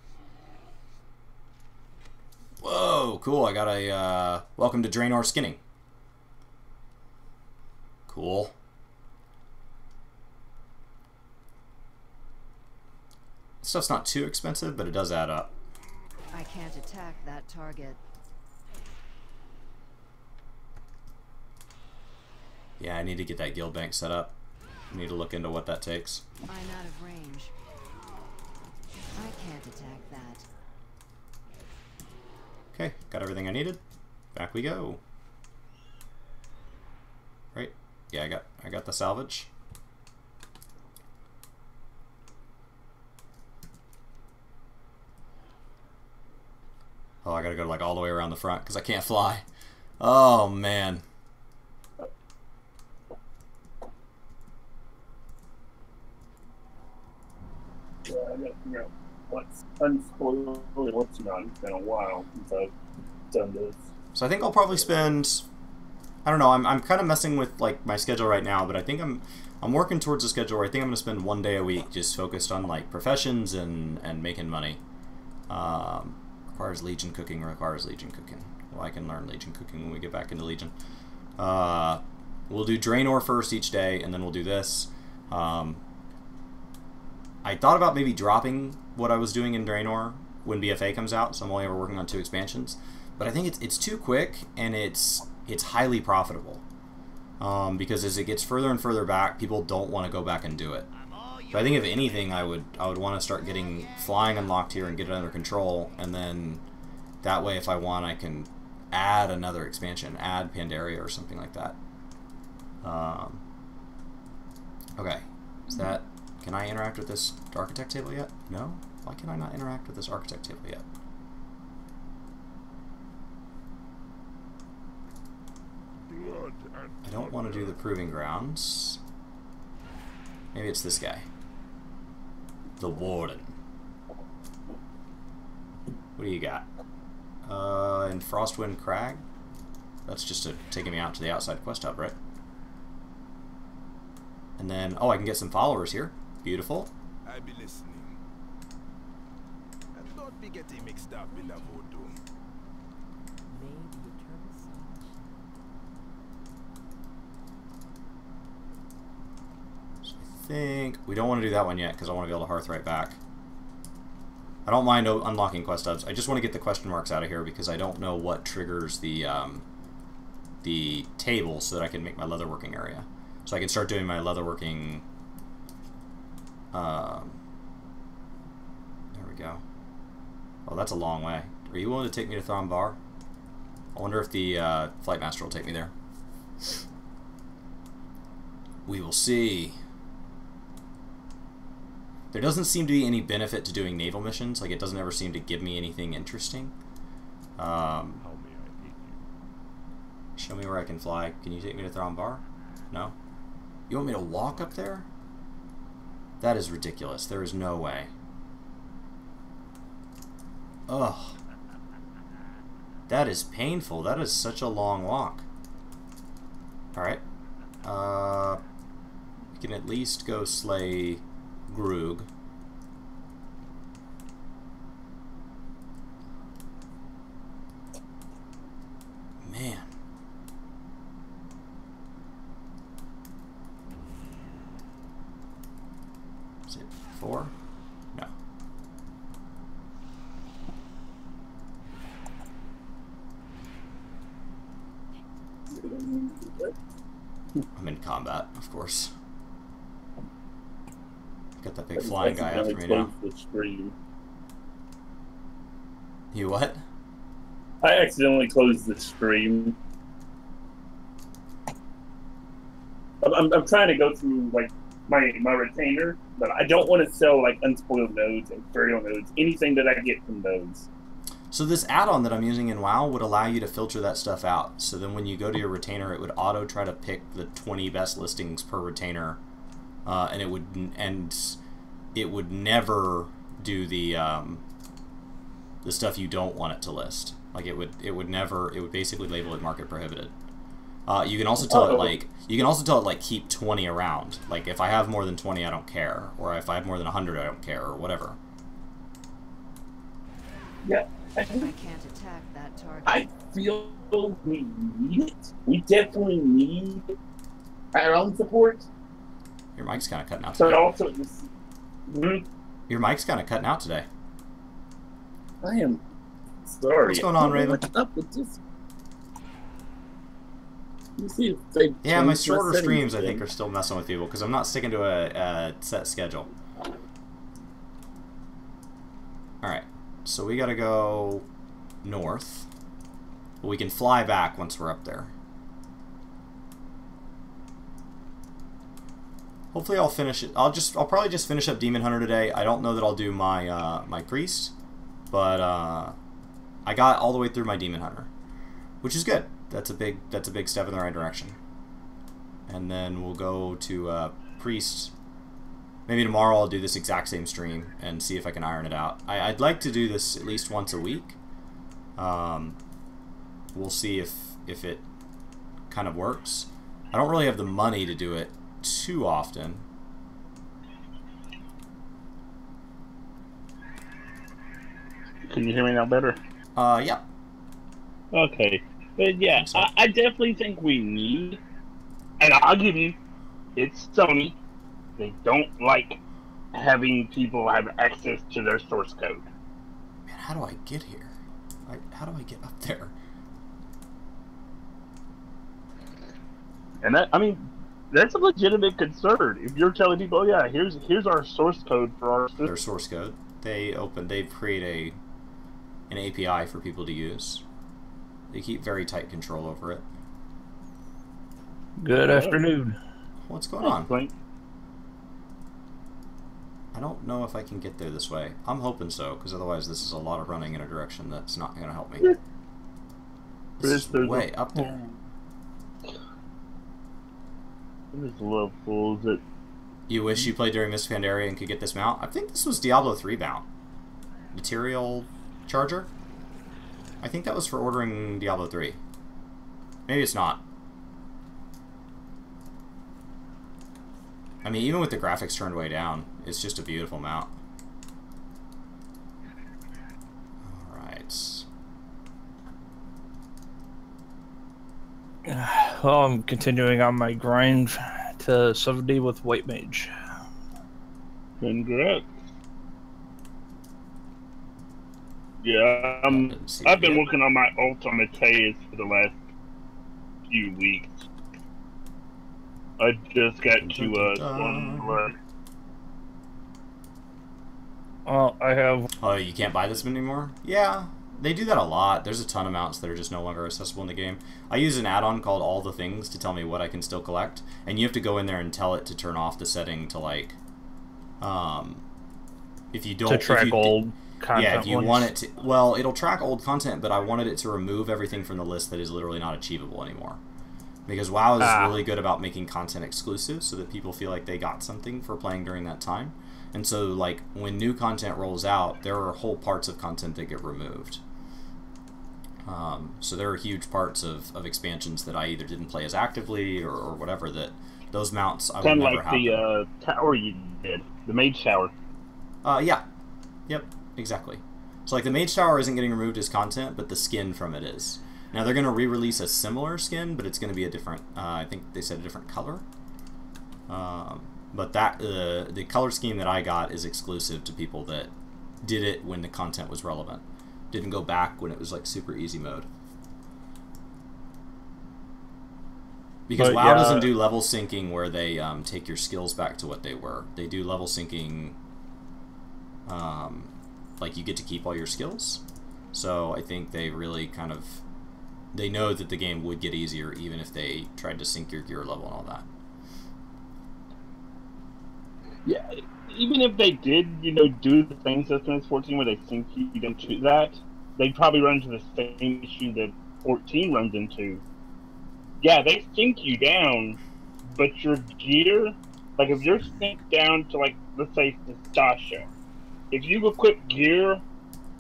Whoa, cool. I got a, welcome to Draenor skinning. Cool. Stuff's not too expensive, but it does add up. I can't attack that target. Yeah, I need to get that guild bank set up. I need to look into what that takes. I'm out of range. I can't attack that. Okay, got everything I needed. Back we go. Right? Yeah, I got the salvage. Oh, I gotta go like all the way around the front because I can't fly. Oh man. Yeah, I got to figure out what's unspoiled and what's not. It's been a while since I've done this. So I think I'll probably spend... I don't know, I'm kind of messing with like my schedule right now, but I think I'm working towards a schedule where I think I'm going to spend 1 day a week just focused on like professions and making money. Requires Legion cooking, requires Legion cooking. Well, I can learn Legion cooking when we get back into Legion. We'll do Draenor first each day, and then we'll do this. I thought about maybe dropping what I was doing in Draenor when BFA comes out, so I'm only ever working on 2 expansions. But I think it's too quick, and it's highly profitable. Because as it gets further and further back, people don't want to go back and do it. So I think if anything, I would want to start getting flying unlocked here and get it under control, and then that way, if I want, I can add another expansion, add Pandaria or something like that. Okay, is that? Can I interact with this architect table yet? No? Why can I not interact with this architect table yet? I don't want to do the proving grounds. Maybe it's this guy. The Warden. What do you got? In Frostwind Crag? That's just taking me out to the outside quest hub, right? And then, oh, I can get some followers here. Beautiful. I be listening. And don't be getting mixed up in the voodoo. So I think we don't want to do that one yet because I want to be able to hearth right back. I don't mind unlocking quest hubs. I just want to get the question marks out of here because I don't know what triggers the table so that I can make my leatherworking area. So I can start doing my leatherworking. There we go. Oh, that's a long way. Are you willing to take me to Throm Bar? I wonder if the Flight Master will take me there. We will see. There doesn't seem to be any benefit to doing naval missions. Like, it doesn't ever seem to give me anything interesting. How may I aid you? Show me where I can fly. Can you take me to Throm Bar? No? You want me to walk up there? That is ridiculous. There is no way. Ugh. That is painful. That is such a long walk. Alright. We can at least go slay Grug. Man. Is it 4? No. I'm in combat, of course. Got that big flying guy after me now. The stream. You what? I accidentally closed the stream. I'm trying to go through like my retainer, but I don't want to sell like unspoiled nodes, imperial nodes, anything that I get from those. So this add-on that I'm using in WoW would allow you to filter that stuff out. So then when you go to your retainer, it would auto try to pick the 20 best listings per retainer, and it would never do the stuff you don't want it to list. Like it would basically label it market prohibited. You can also tell it like keep 20 around. Like if I have more than 20, I don't care, or if I have more than 100, I don't care, or whatever. Yeah. I can't attack that target. I feel we need it. We definitely need our own support. Your mic's kind of cutting out But today. also, Your mic's kind of cutting out today. I am sorry. What's going on, Raven? What's up with this? Let me see if they Yeah, my changed shorter settings streams, I again. think, are still messing with people because I'm not sticking to a set schedule. Alright, so we gotta go north. We can fly back once we're up there. Hopefully I'll finish it. I'll probably just finish up Demon Hunter today. I don't know that I'll do my my priest, but I got all the way through my Demon Hunter, which is good. That's a big step in the right direction. And then we'll go to priest. Maybe tomorrow I'll do this exact same stream and see if I can iron it out. I'd like to do this at least once a week. We'll see if it kind of works. I don't really have the money to do it too often. Can you hear me now better? Yeah. Okay. But yeah, So. I definitely think we need, and I'll give you, it's Sony. They don't like having people have access to their source code. Man, how do I get here? How do I get up there? And that, I mean, that's a legitimate concern. If you're telling people, oh yeah, here's our source code for our system. Their source code. They create an API for people to use. They keep very tight control over it. Good afternoon. What's going on? Like, I don't know if I can get there this way. I'm hoping so, because otherwise this is a lot of running in a direction that's not going to help me. This is way up there. There's a little fools that. You wish you played during Miss Pandaria and could get this mount? I think this was Diablo 3 mount. Material Charger? I think that was for ordering Diablo 3. Maybe it's not. I mean, even with the graphics turned way down, it's just a beautiful mount. Alright. Well, I'm continuing on my grind to 70 with White Mage. Congrats. Yeah, That I've been working on my ultimate phase for the last few weeks. I just got to Stormblood. Well, I have... Oh, you can't buy this anymore? Yeah, they do that a lot. There's a ton of mounts that are just no longer accessible in the game. I use an add-on called All the Things to tell me what I can still collect, and you have to go in there and tell it to turn off the setting to, like, if you don't... To track old content. Yeah, if you want it to... Well, it'll track old content, but I wanted it to remove everything from the list that is literally not achievable anymore. Because WoW is really good about making content exclusive so that people feel like they got something for playing during that time. And so, like, when new content rolls out, there are whole parts of content that get removed. So there are huge parts of expansions that I either didn't play as actively or whatever, that those mounts I would never have. Kind of like the tower you did, the Mage Tower. Yeah. Yep, exactly. So, like, the Mage Tower isn't getting removed as content, but the skin from it is. Now, they're going to re-release a similar skin, but it's going to be a different, I think they said a different color. But that the color scheme that I got is exclusive to people that did it when the content was relevant. Didn't go back when it was, like, super easy mode. Because WoW doesn't do level syncing where they take your skills back to what they were. They do level syncing, like, you get to keep all your skills. So I think they really kind of... They know that the game would get easier even if they tried to sync your gear level and all that. Yeah, even if they did, you know, do the things that Final 14 where they sync you into that, they'd probably run into the same issue that 14 runs into. Yeah, they sync you down, but your gear, like if you're synced down to, like, let's say Stasha, if you equip gear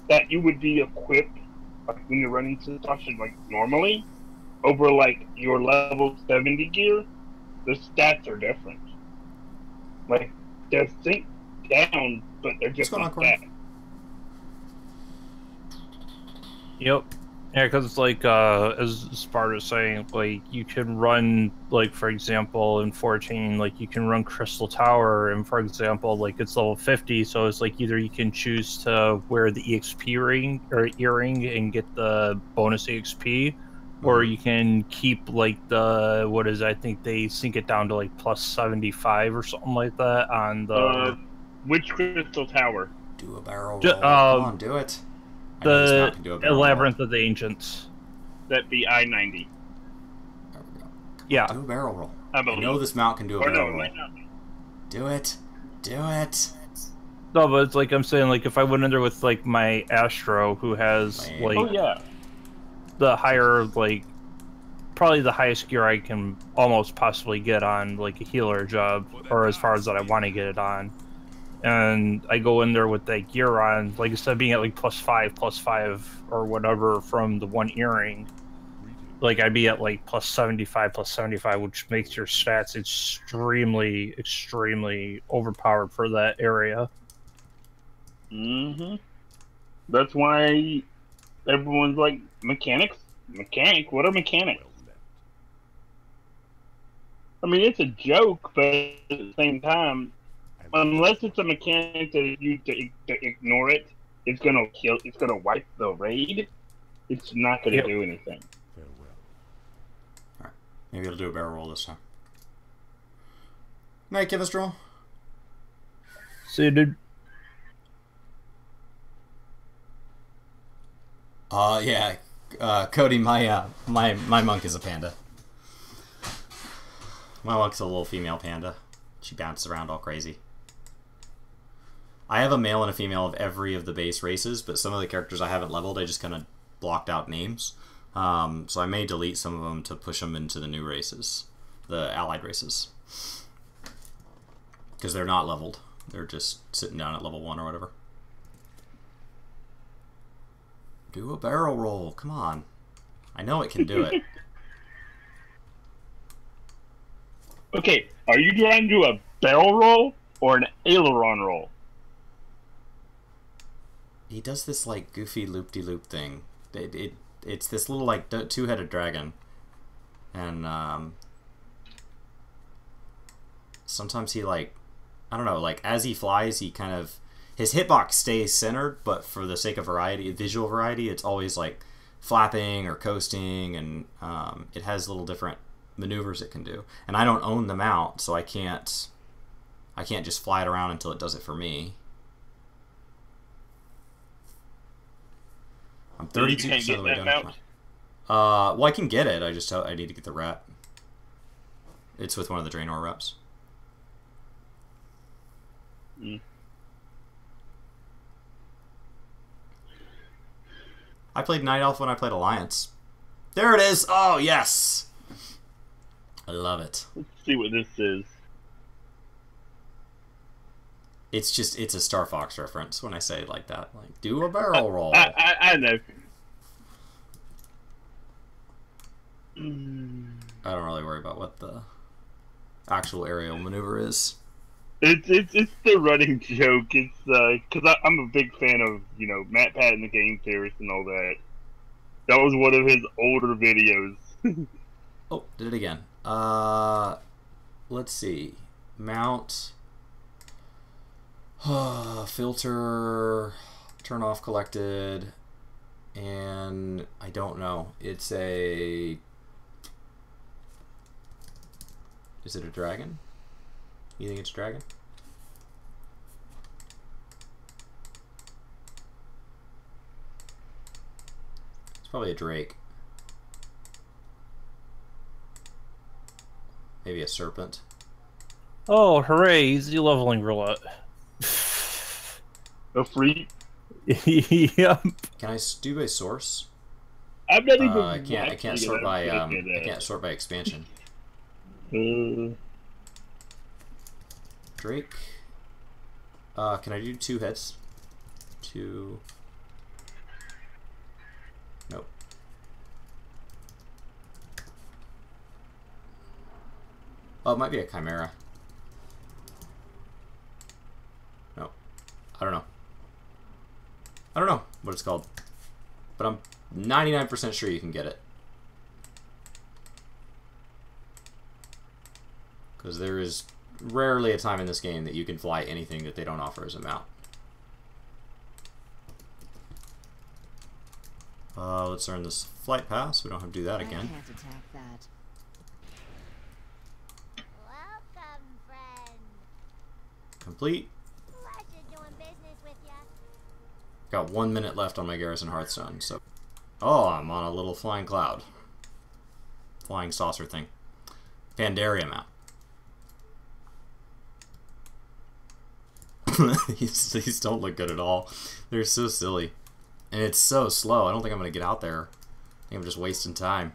that you would be equipped like when you're running to Stasha, like, normally, over, like, your level 70 gear, the stats are different. Like, they're synced down, but they're just not that. Yep. Yeah, because it's like, as Sparta was saying, like, you can run, like, for example, in 14, like, you can run Crystal Tower, and for example, like, it's level 50, so it's like either you can choose to wear the EXP ring, or earring, and get the bonus EXP, or you can keep, like, the, what is it, I think they sync it down to, like, plus 75 or something like that on the... which Crystal Tower? Do a barrel roll. Come on, do it. The Labyrinth of the Ancients. That be I-90. There we go. Yeah. Do a barrel roll. I know this mount can do a barrel roll. Do it. Do it. No, but it's like I'm saying, like, if I went in there with, like, my Astro, who has, like, the higher, like, probably the highest gear I can almost possibly get on, like, a healer job, or as far as that I want to get it on. And I go in there with that gear on, like, instead of being at, like, plus 5, or whatever from the one earring, like, I'd be at, like, plus 75, which makes your stats extremely, extremely overpowered for that area. Mm-hmm. That's why everyone's like, mechanics? Mechanic? What are mechanics? I mean, it's a joke, but at the same time, unless it's a mechanic that if you to ignore it, it's gonna kill. It's gonna wipe the raid. It's not gonna do anything. All right, maybe it'll do a barrel roll this time. Night, Kivistral. See you, dude. Yeah, Cody, my monk is a panda. My monk's a little female panda. She bounces around all crazy. I have a male and a female of every of the base races, but some of the characters I haven't leveled, I just kind of blocked out names. So I may delete some of them to push them into the new races, the allied races. Because they're not leveled. They're just sitting down at level 1 or whatever. Do a barrel roll. Come on. I know it can do it. Okay, are you trying to do a barrel roll or an aileron roll? He does this like goofy loop-de-loop thing. It's this little like two-headed dragon, and sometimes he like, I don't know, like as he flies, he kind of, his hitbox stays centered, but for the sake of variety, visual variety, it's always like flapping or coasting, and it has little different maneuvers it can do. And I don't own the mount, so I can't just fly it around until it does it for me. I'm 32% of the way done. Well, I can get it. I need to get the rep. It's with one of the Draenor reps. Mm. I played Night Elf when I played Alliance. There it is! Oh, yes! I love it. Let's see what this is. It's a Star Fox reference when I say it like that. Like, do a barrel roll. I know. I don't really worry about what the actual aerial maneuver is. It's the running joke. It's because I'm a big fan of Matt Patton, the game theorist, and all that. That was one of his older videos. Oh, did it again. Let's see. Mount. Filter. Turn off collected. And I don't know. It's a. Is it a dragon? You think it's a dragon? It's probably a drake. Maybe a serpent. Oh, hooray! Easy leveling roulette. A free? Yep. Can I do by source? I'm not even. I can't sort by. I can't sort by expansion. Drake. Can I do 2 hits? 2. Nope. Oh, it might be a chimera. No. I don't know. I don't know what it's called. But I'm 99% sure you can get it. Because there is rarely a time in this game that you can fly anything that they don't offer as a mount. Let's earn this flight pass. We don't have to do that again. I can't attack that. Welcome, friend. Complete. Pleasure doing business with ya. Got 1 minute left on my Garrison Hearthstone, so... Oh, I'm on a little flying cloud. Flying saucer thing. Pandaria mount. These don't look good at all. They're so silly. And it's so slow. I don't think I'm going to get out there. I think I'm just wasting time.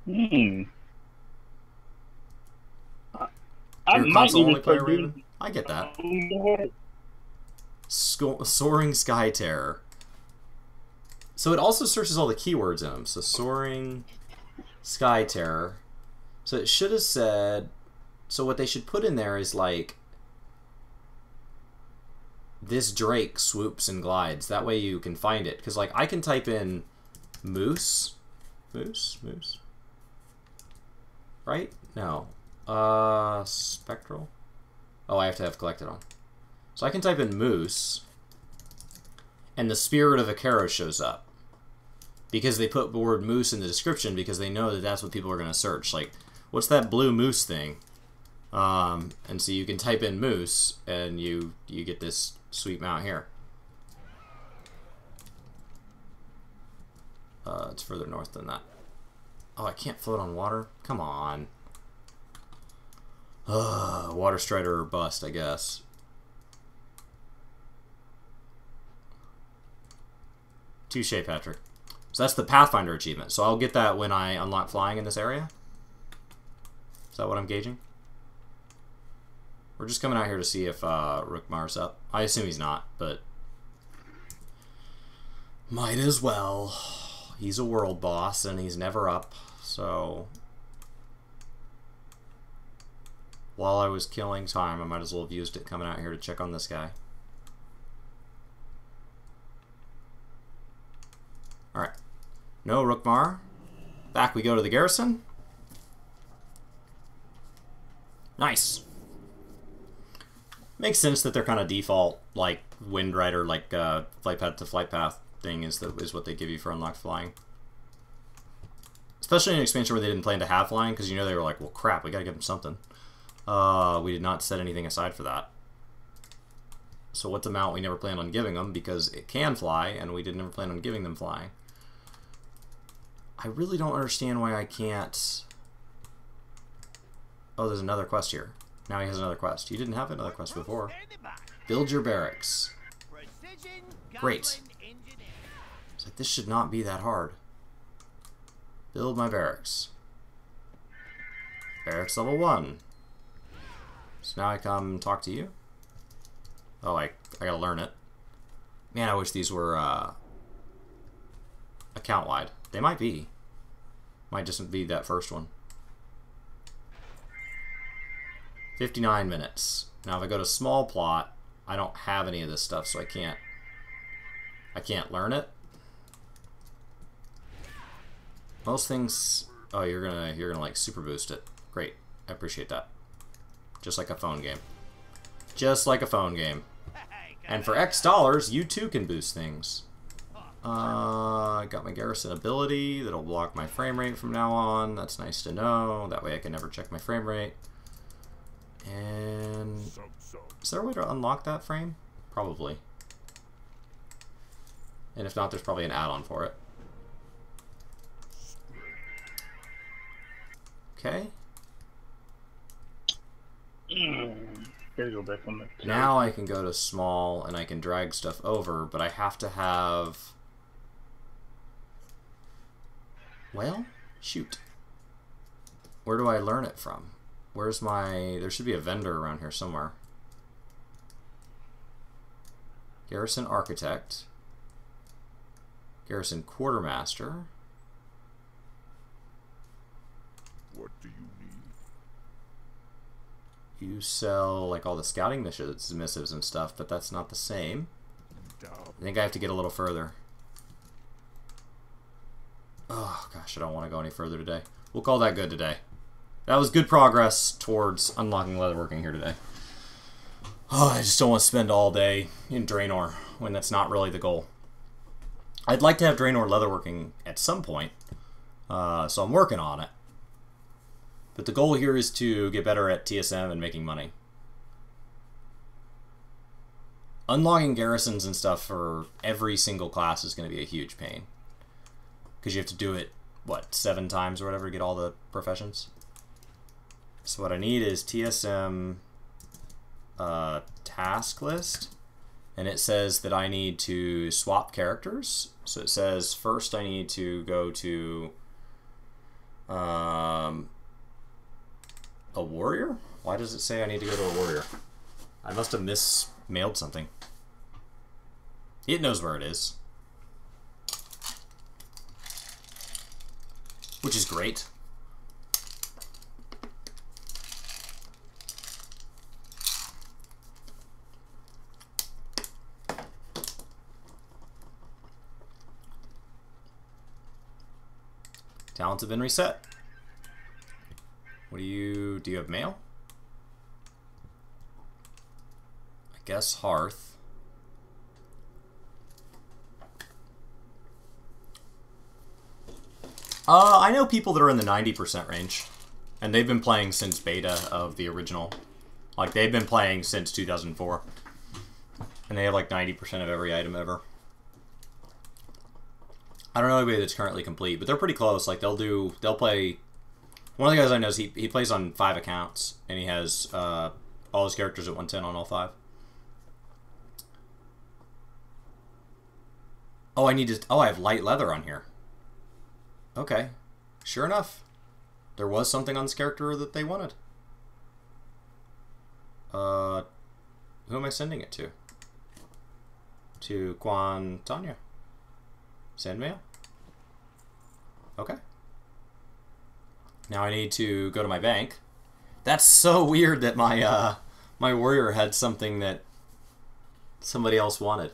I You're a might console need only to player, start doing Raven? I get that. more. Soaring Sky Terror. So it also searches all the keywords in them. So Soaring Sky Terror. So it should have said... So what they should put in there is like... This Drake swoops and glides. That way you can find it. Because like I can type in moose. Moose? Right? No. Spectral? Oh, I have to have collected on. So I can type in moose, and the Spirit of Akero shows up. Because they put the word moose in the description because they know that that's what people are going to search. Like, what's that blue moose thing? And so you can type in moose, and you get this sweet mount here. It's further north than that. Oh, I can't float on water? Come on. Water Strider or bust, I guess. Touche, Patrick. So that's the Pathfinder achievement. So I'll get that when I unlock flying in this area? Is that what I'm gauging? We're just coming out here to see if Rookmar's up. I assume he's not, but... Might as well. He's a world boss, and he's never up, so... While I was killing time, I might as well have used it coming out here to check on this guy. Alright. No Rookmar. Back we go to the garrison. Nice. Makes sense that they're kind of default, like, Wind Rider, like, flight path to flight path thing is what they give you for unlocked flying. Especially in an expansion where they didn't plan to have flying, because you know they were like, well, crap, we gotta give them something. We did not set anything aside for that. So what's a mount we never planned on giving them, because it can fly, and we didn't ever plan on giving them flying. I really don't understand why I can't... Oh, there's another quest here. Now he has another quest. You didn't have another quest before. Build your barracks. Great. It's like, this should not be that hard. Build my barracks. Barracks level 1. So now I come talk to you. Oh, I gotta learn it. Man, I wish these were account-wide. They might be. Might just be that first one. 59 minutes. Now if I go to small plot, I don't have any of this stuff, so I can't learn it. Most things... Oh, you're gonna like super boost it. Great. I appreciate that. Just like a phone game. Just like a phone game. And for X dollars, you too can boost things. I got my garrison ability that'll block my frame rate from now on. That's nice to know. That way I can never check my frame rate. And is there a way to unlock that frame? Probably. And if not, there's probably an add-on for it. Okay. Now I can go to small and I can drag stuff over, but I have to have... Well, shoot. Where do I learn it from? Where's my... There should be a vendor around here somewhere. Garrison Architect. Garrison Quartermaster. What do you need? You sell, like, all the scouting missives and stuff, but that's not the same. I think I have to get a little further. Oh, gosh, I don't want to go any further today. We'll call that good today. That was good progress towards unlocking leatherworking here today. Oh, I just don't want to spend all day in Draenor when that's not really the goal. I'd like to have Draenor leatherworking at some point, so I'm working on it. But the goal here is to get better at TSM and making money. Unlocking garrisons and stuff for every single class is going to be a huge pain. Because you have to do it, what, 7 times or whatever to get all the professions? So what I need is TSM task list. And it says that I need to swap characters. So it says first I need to go to a warrior? Why does it say I need to go to a warrior? I must have mismailed something. It knows where it is. Which is great. Talents have been reset. What do you have mail? I guess Hearth. I know people that are in the 90% range, and they've been playing since beta of the original. Like, they've been playing since 2004. And they have like 90% of every item ever. I don't know anybody that's currently complete, but they're pretty close. Like, they'll play... One of the guys I know, he plays on 5 accounts, and he has all his characters at 110 on all 5. Oh, I have light leather on here. Okay. Sure enough. There was something on this character that they wanted. Who am I sending it to? To Quan Tanya. Send mail? Okay. Now I need to go to my bank. That's so weird that my my warrior had something that somebody else wanted.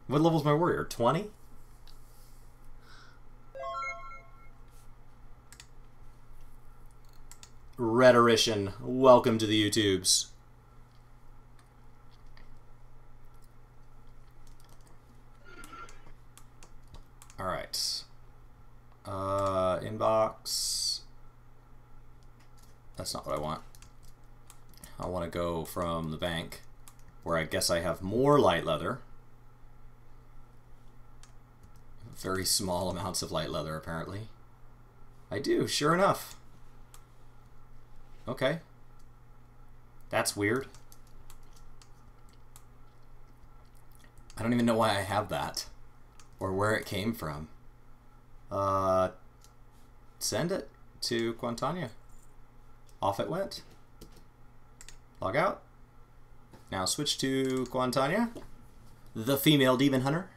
What level's my warrior? 20? Rhetorician, welcome to the YouTubes. Alright. Inbox. That's not what I want. I want to go from the bank, where I guess I have more light leather. Very small amounts of light leather, apparently. I do, sure enough. Okay. That's weird. I don't even know why I have that, or where it came from. Send it to Quantania. Off it went. Log out. Now switch to Quantania, the female demon hunter.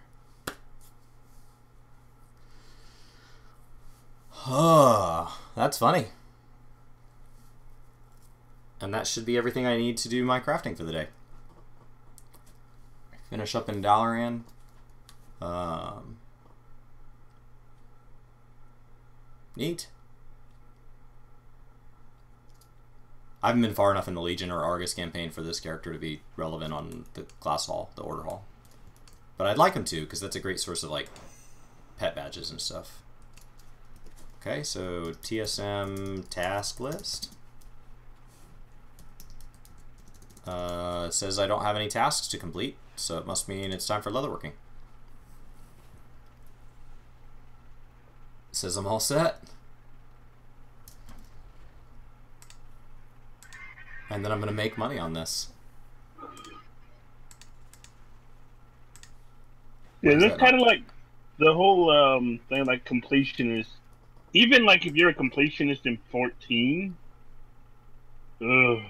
Oh, that's funny. And that should be everything I need to do my crafting for the day. Finish up in Dalaran. Neat. I haven't been far enough in the Legion or Argus campaign for this character to be relevant on the class hall, the order hall. But I'd like him to, because that's a great source of, like, pet badges and stuff. Okay, so TSM task list. It says I don't have any tasks to complete, so it must mean it's time for leatherworking. It says I'm all set. And then I'm going to make money on this. Yeah, that's kind of like the whole thing, like completionist. Even like if you're a completionist in 14, ugh.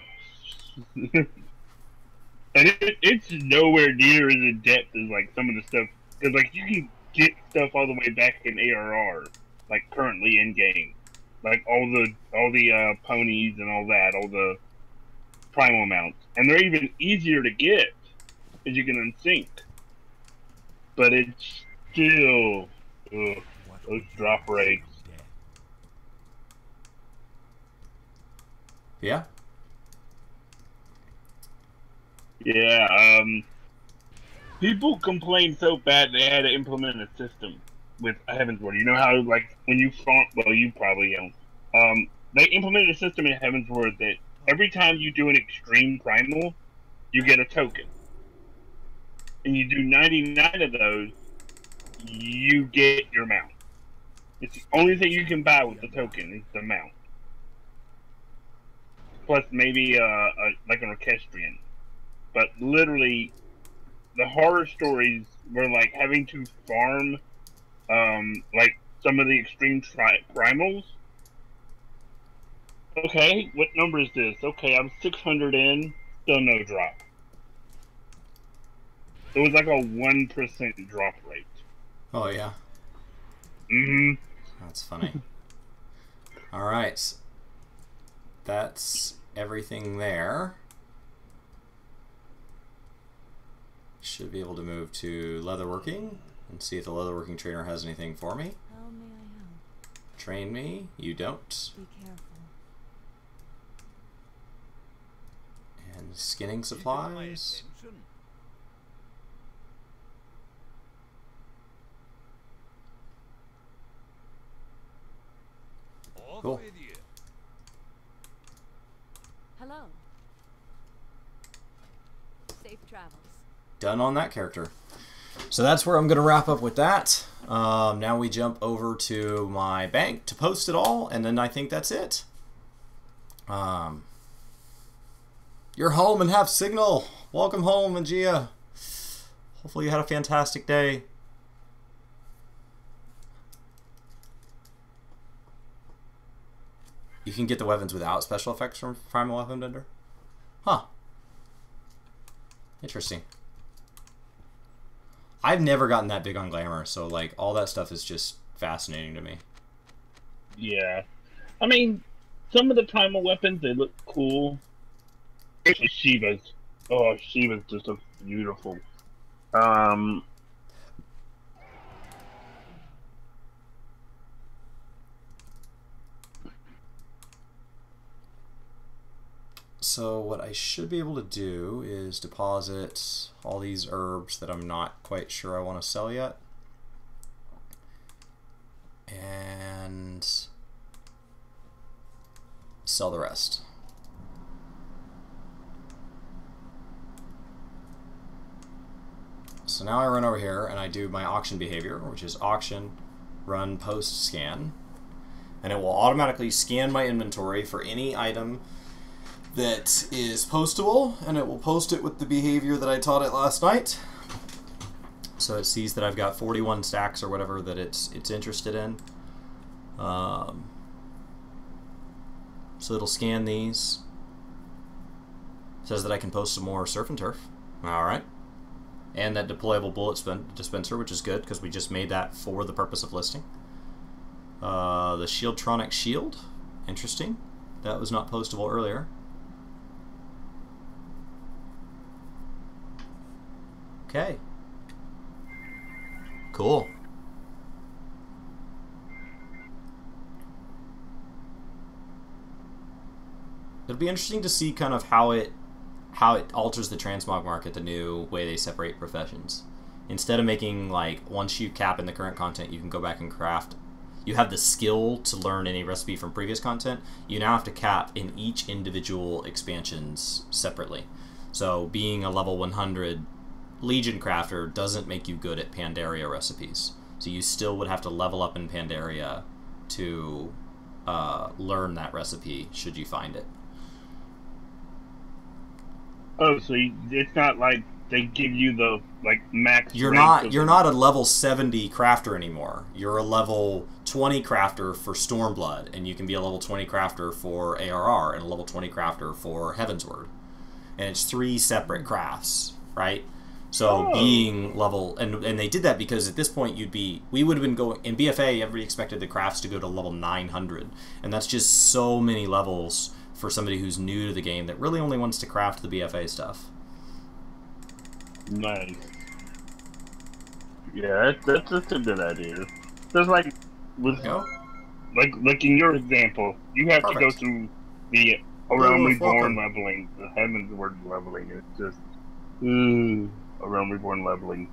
And it's nowhere near as in depth as like some of the stuff, because like you can get stuff all the way back in ARR, like currently in game, like all the ponies and all that, all the primal mounts, and they're even easier to get as you can unsync. But it's still those drop rates. Yeah. Yeah, people complained so bad they had to implement a system with Heavensward. You know how, like, when you farm, well, you probably don't. They implemented a system in Heavensward that every time you do an extreme primal, you get a token. And you do 99 of those, you get your mount. It's the only thing you can buy with the token is the mount. Plus maybe like an orchestrion. But literally, the horror stories were like having to farm, like some of the extreme primals. Okay, what number is this? Okay, I'm 600 in, still no drop. It was like a 1% drop rate. Oh, yeah. Mm-hmm. That's funny. Alright. That's everything there. Should be able to move to leatherworking and see if the leatherworking trainer has anything for me. How may I help? Train me. You don't. Be careful. And skinning supplies. Cool. Hello. Safe travels. Done on that character. So that's where I'm going to wrap up with that. Now we jump over to my bank to post it all, and then I think that's it. You're home and have signal. Welcome home, Magia. Hopefully you had a fantastic day. You can get the weapons without special effects from Primal Weapon Vendor? Huh. Interesting. I've never gotten that big on glamour, so like all that stuff is just fascinating to me. Yeah. I mean, some of the primal weapons, they look cool. Especially Shiva's. Oh, Shiva's just a beautiful. So what I should be able to do is deposit all these herbs that I'm not quite sure I want to sell yet. And sell the rest. So now I run over here and I do my auction behavior, which is auction, run post scan. And it will automatically scan my inventory for any item that is postable, and it will post it with the behavior that I taught it last night. So it sees that I've got 41 stacks or whatever that it's interested in. So it'll scan these. Says that I can post some more surf and turf. Alright. And that deployable bullet dispenser, which is good because we just made that for the purpose of listing. The Shieldtronic shield. Interesting. That was not postable earlier. Okay. Cool. It'll be interesting to see kind of how it alters the transmog market, the new way they separate professions. Instead of making, like, once you cap in the current content, you can go back and craft. You have the skill to learn any recipe from previous content. You now have to cap in each individual expansions separately. So being a level 100 Legion crafter doesn't make you good at Pandaria recipes. So you still would have to level up in Pandaria to learn that recipe should you find it. Oh, so it's not like they give you the like max. You're not a level 70 crafter anymore. You're a level 20 crafter for Stormblood, and you can be a level 20 crafter for ARR and a level 20 crafter for Heavensward. And it's 3 separate crafts, right? So being level, and they did that because at this point we would have been going, in BFA everybody expected the crafts to go to level 900, and that's just so many levels for somebody who's new to the game that really only wants to craft the BFA stuff. Nice. Yeah, that's a good idea. There's like, with like in your example, you have to go through the Realm Reborn leveling, the Heavensward leveling. It's just, a Realm Reborn leveling.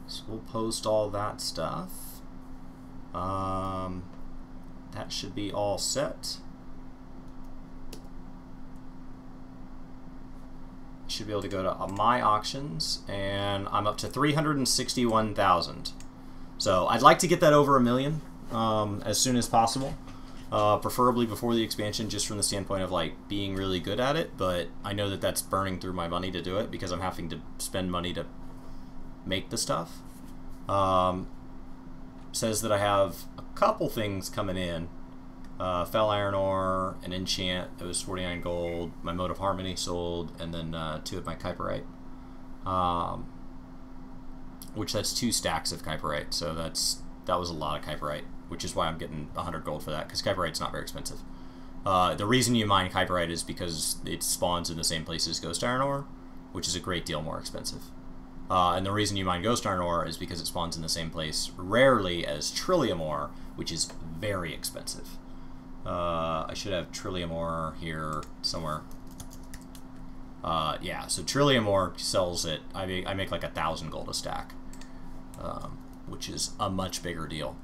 So we'll post all that stuff. That should be all set. Should be able to go to my auctions, and I'm up to 361,000. So I'd like to get that over 1 million as soon as possible. Preferably before the expansion, just from the standpoint of like being really good at it, but I know that that's burning through my money to do it because I'm having to spend money to make the stuff. Says that I have a couple things coming in. Fell Iron Ore, an enchant, it was 49 gold, my Mode of Harmony sold, and then 2 of my Kyperite. Which that's 2 stacks of Kyperite, so that was a lot of Kyperite, which is why I'm getting 100 gold for that, because Kyperite's not very expensive. The reason you mine Kyperite is because it spawns in the same place as Ghost Iron Ore, which is a great deal more expensive. And the reason you mine Ghost Iron Ore is because it spawns in the same place, rarely, as Trillium Ore, which is very expensive. I should have Trillium Ore here somewhere. Yeah, so Trillium Ore sells it. I make like 1,000 gold a stack, which is a much bigger deal.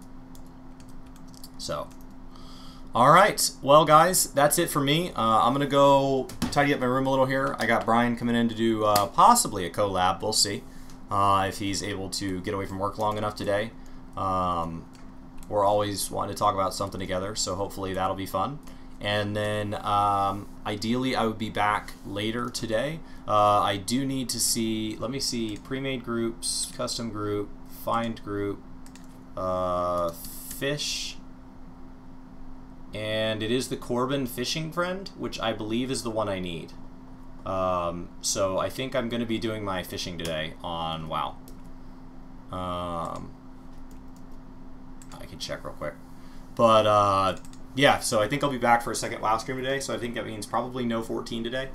So, all right. Well, guys, that's it for me. I'm gonna go tidy up my room a little here. I got Brian coming in to do possibly a collab. We'll see if he's able to get away from work long enough today. We're always wanting to talk about something together, so hopefully that'll be fun. And then ideally I would be back later today. I do need to see, let me see, pre-made groups, custom group, find group, fish, and it is the Corbin fishing friend, which I believe is the one I need. So I think I'm going to be doing my fishing today on WoW. I can check real quick. But, yeah, so I think I'll be back for a second WoW stream today, so I think that means probably no 14 today.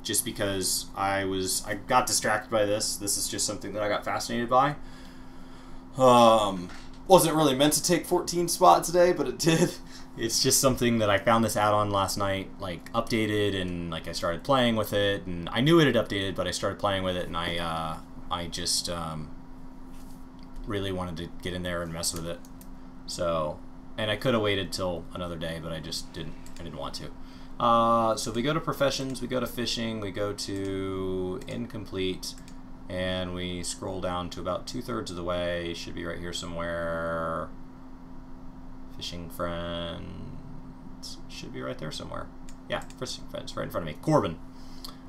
Just because I got distracted by this. This is just something that I got fascinated by. Wasn't really meant to take 14 spot today, but it did. It's just something that I found this add-on last night, like, updated, and, like, I started playing with it, and I knew it had updated, but I started playing with it, and I just, really wanted to get in there and mess with it. So, and I could have waited till another day, but I just didn't want to. So if we go to professions, we go to fishing, we go to incomplete, and we scroll down to about 2/3 of the way. Should be right here somewhere. Fishing friends should be right there somewhere. Yeah, fishing friends right in front of me. Corbin.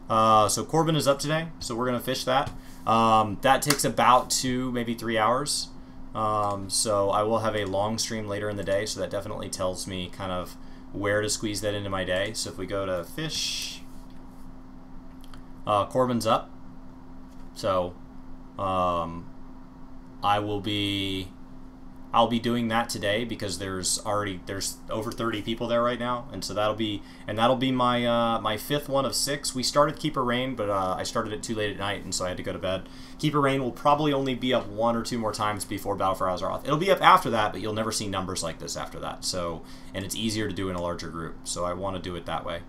So Corbin is up today, so we're gonna fish that. That takes about 2, maybe 3 hours. So I will have a long stream later in the day, so that definitely tells me kind of where to squeeze that into my day. So if we go to fish, Corbin's up. So I'll be doing that today because there's over 30 people there right now, and so that'll be my my 5th one of 6. We started Keeper Rain, but I started it too late at night, and so I had to go to bed. Keeper Rain will probably only be up 1 or 2 more times before Battle for Azeroth. It'll be up after that, but you'll never see numbers like this after that. So, and it's easier to do in a larger group, so I want to do it that way.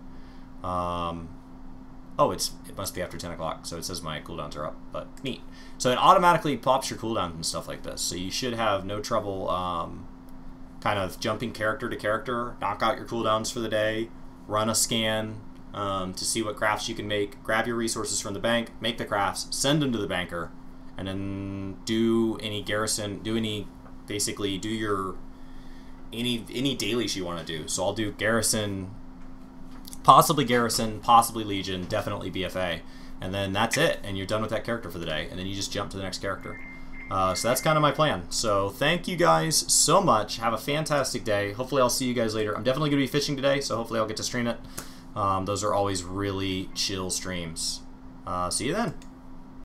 Oh, it must be after 10 o'clock, so it says my cooldowns are up, but neat. So it automatically pops your cooldowns and stuff like this, so you should have no trouble kind of jumping character to character, knock out your cooldowns for the day, run a scan to see what crafts you can make, grab your resources from the bank, make the crafts, send them to the banker, and then do any garrison, basically do your, any dailies you want to do. So I'll do garrison, possibly Legion, definitely BFA, and then that's it, and you're done with that character for the day, and then you just jump to the next character. So that's kind of my plan. So thank you guys so much. Have a fantastic day. Hopefully I'll see you guys later. I'm definitely going to be fishing today, so hopefully I'll get to stream it. Those are always really chill streams. See you then.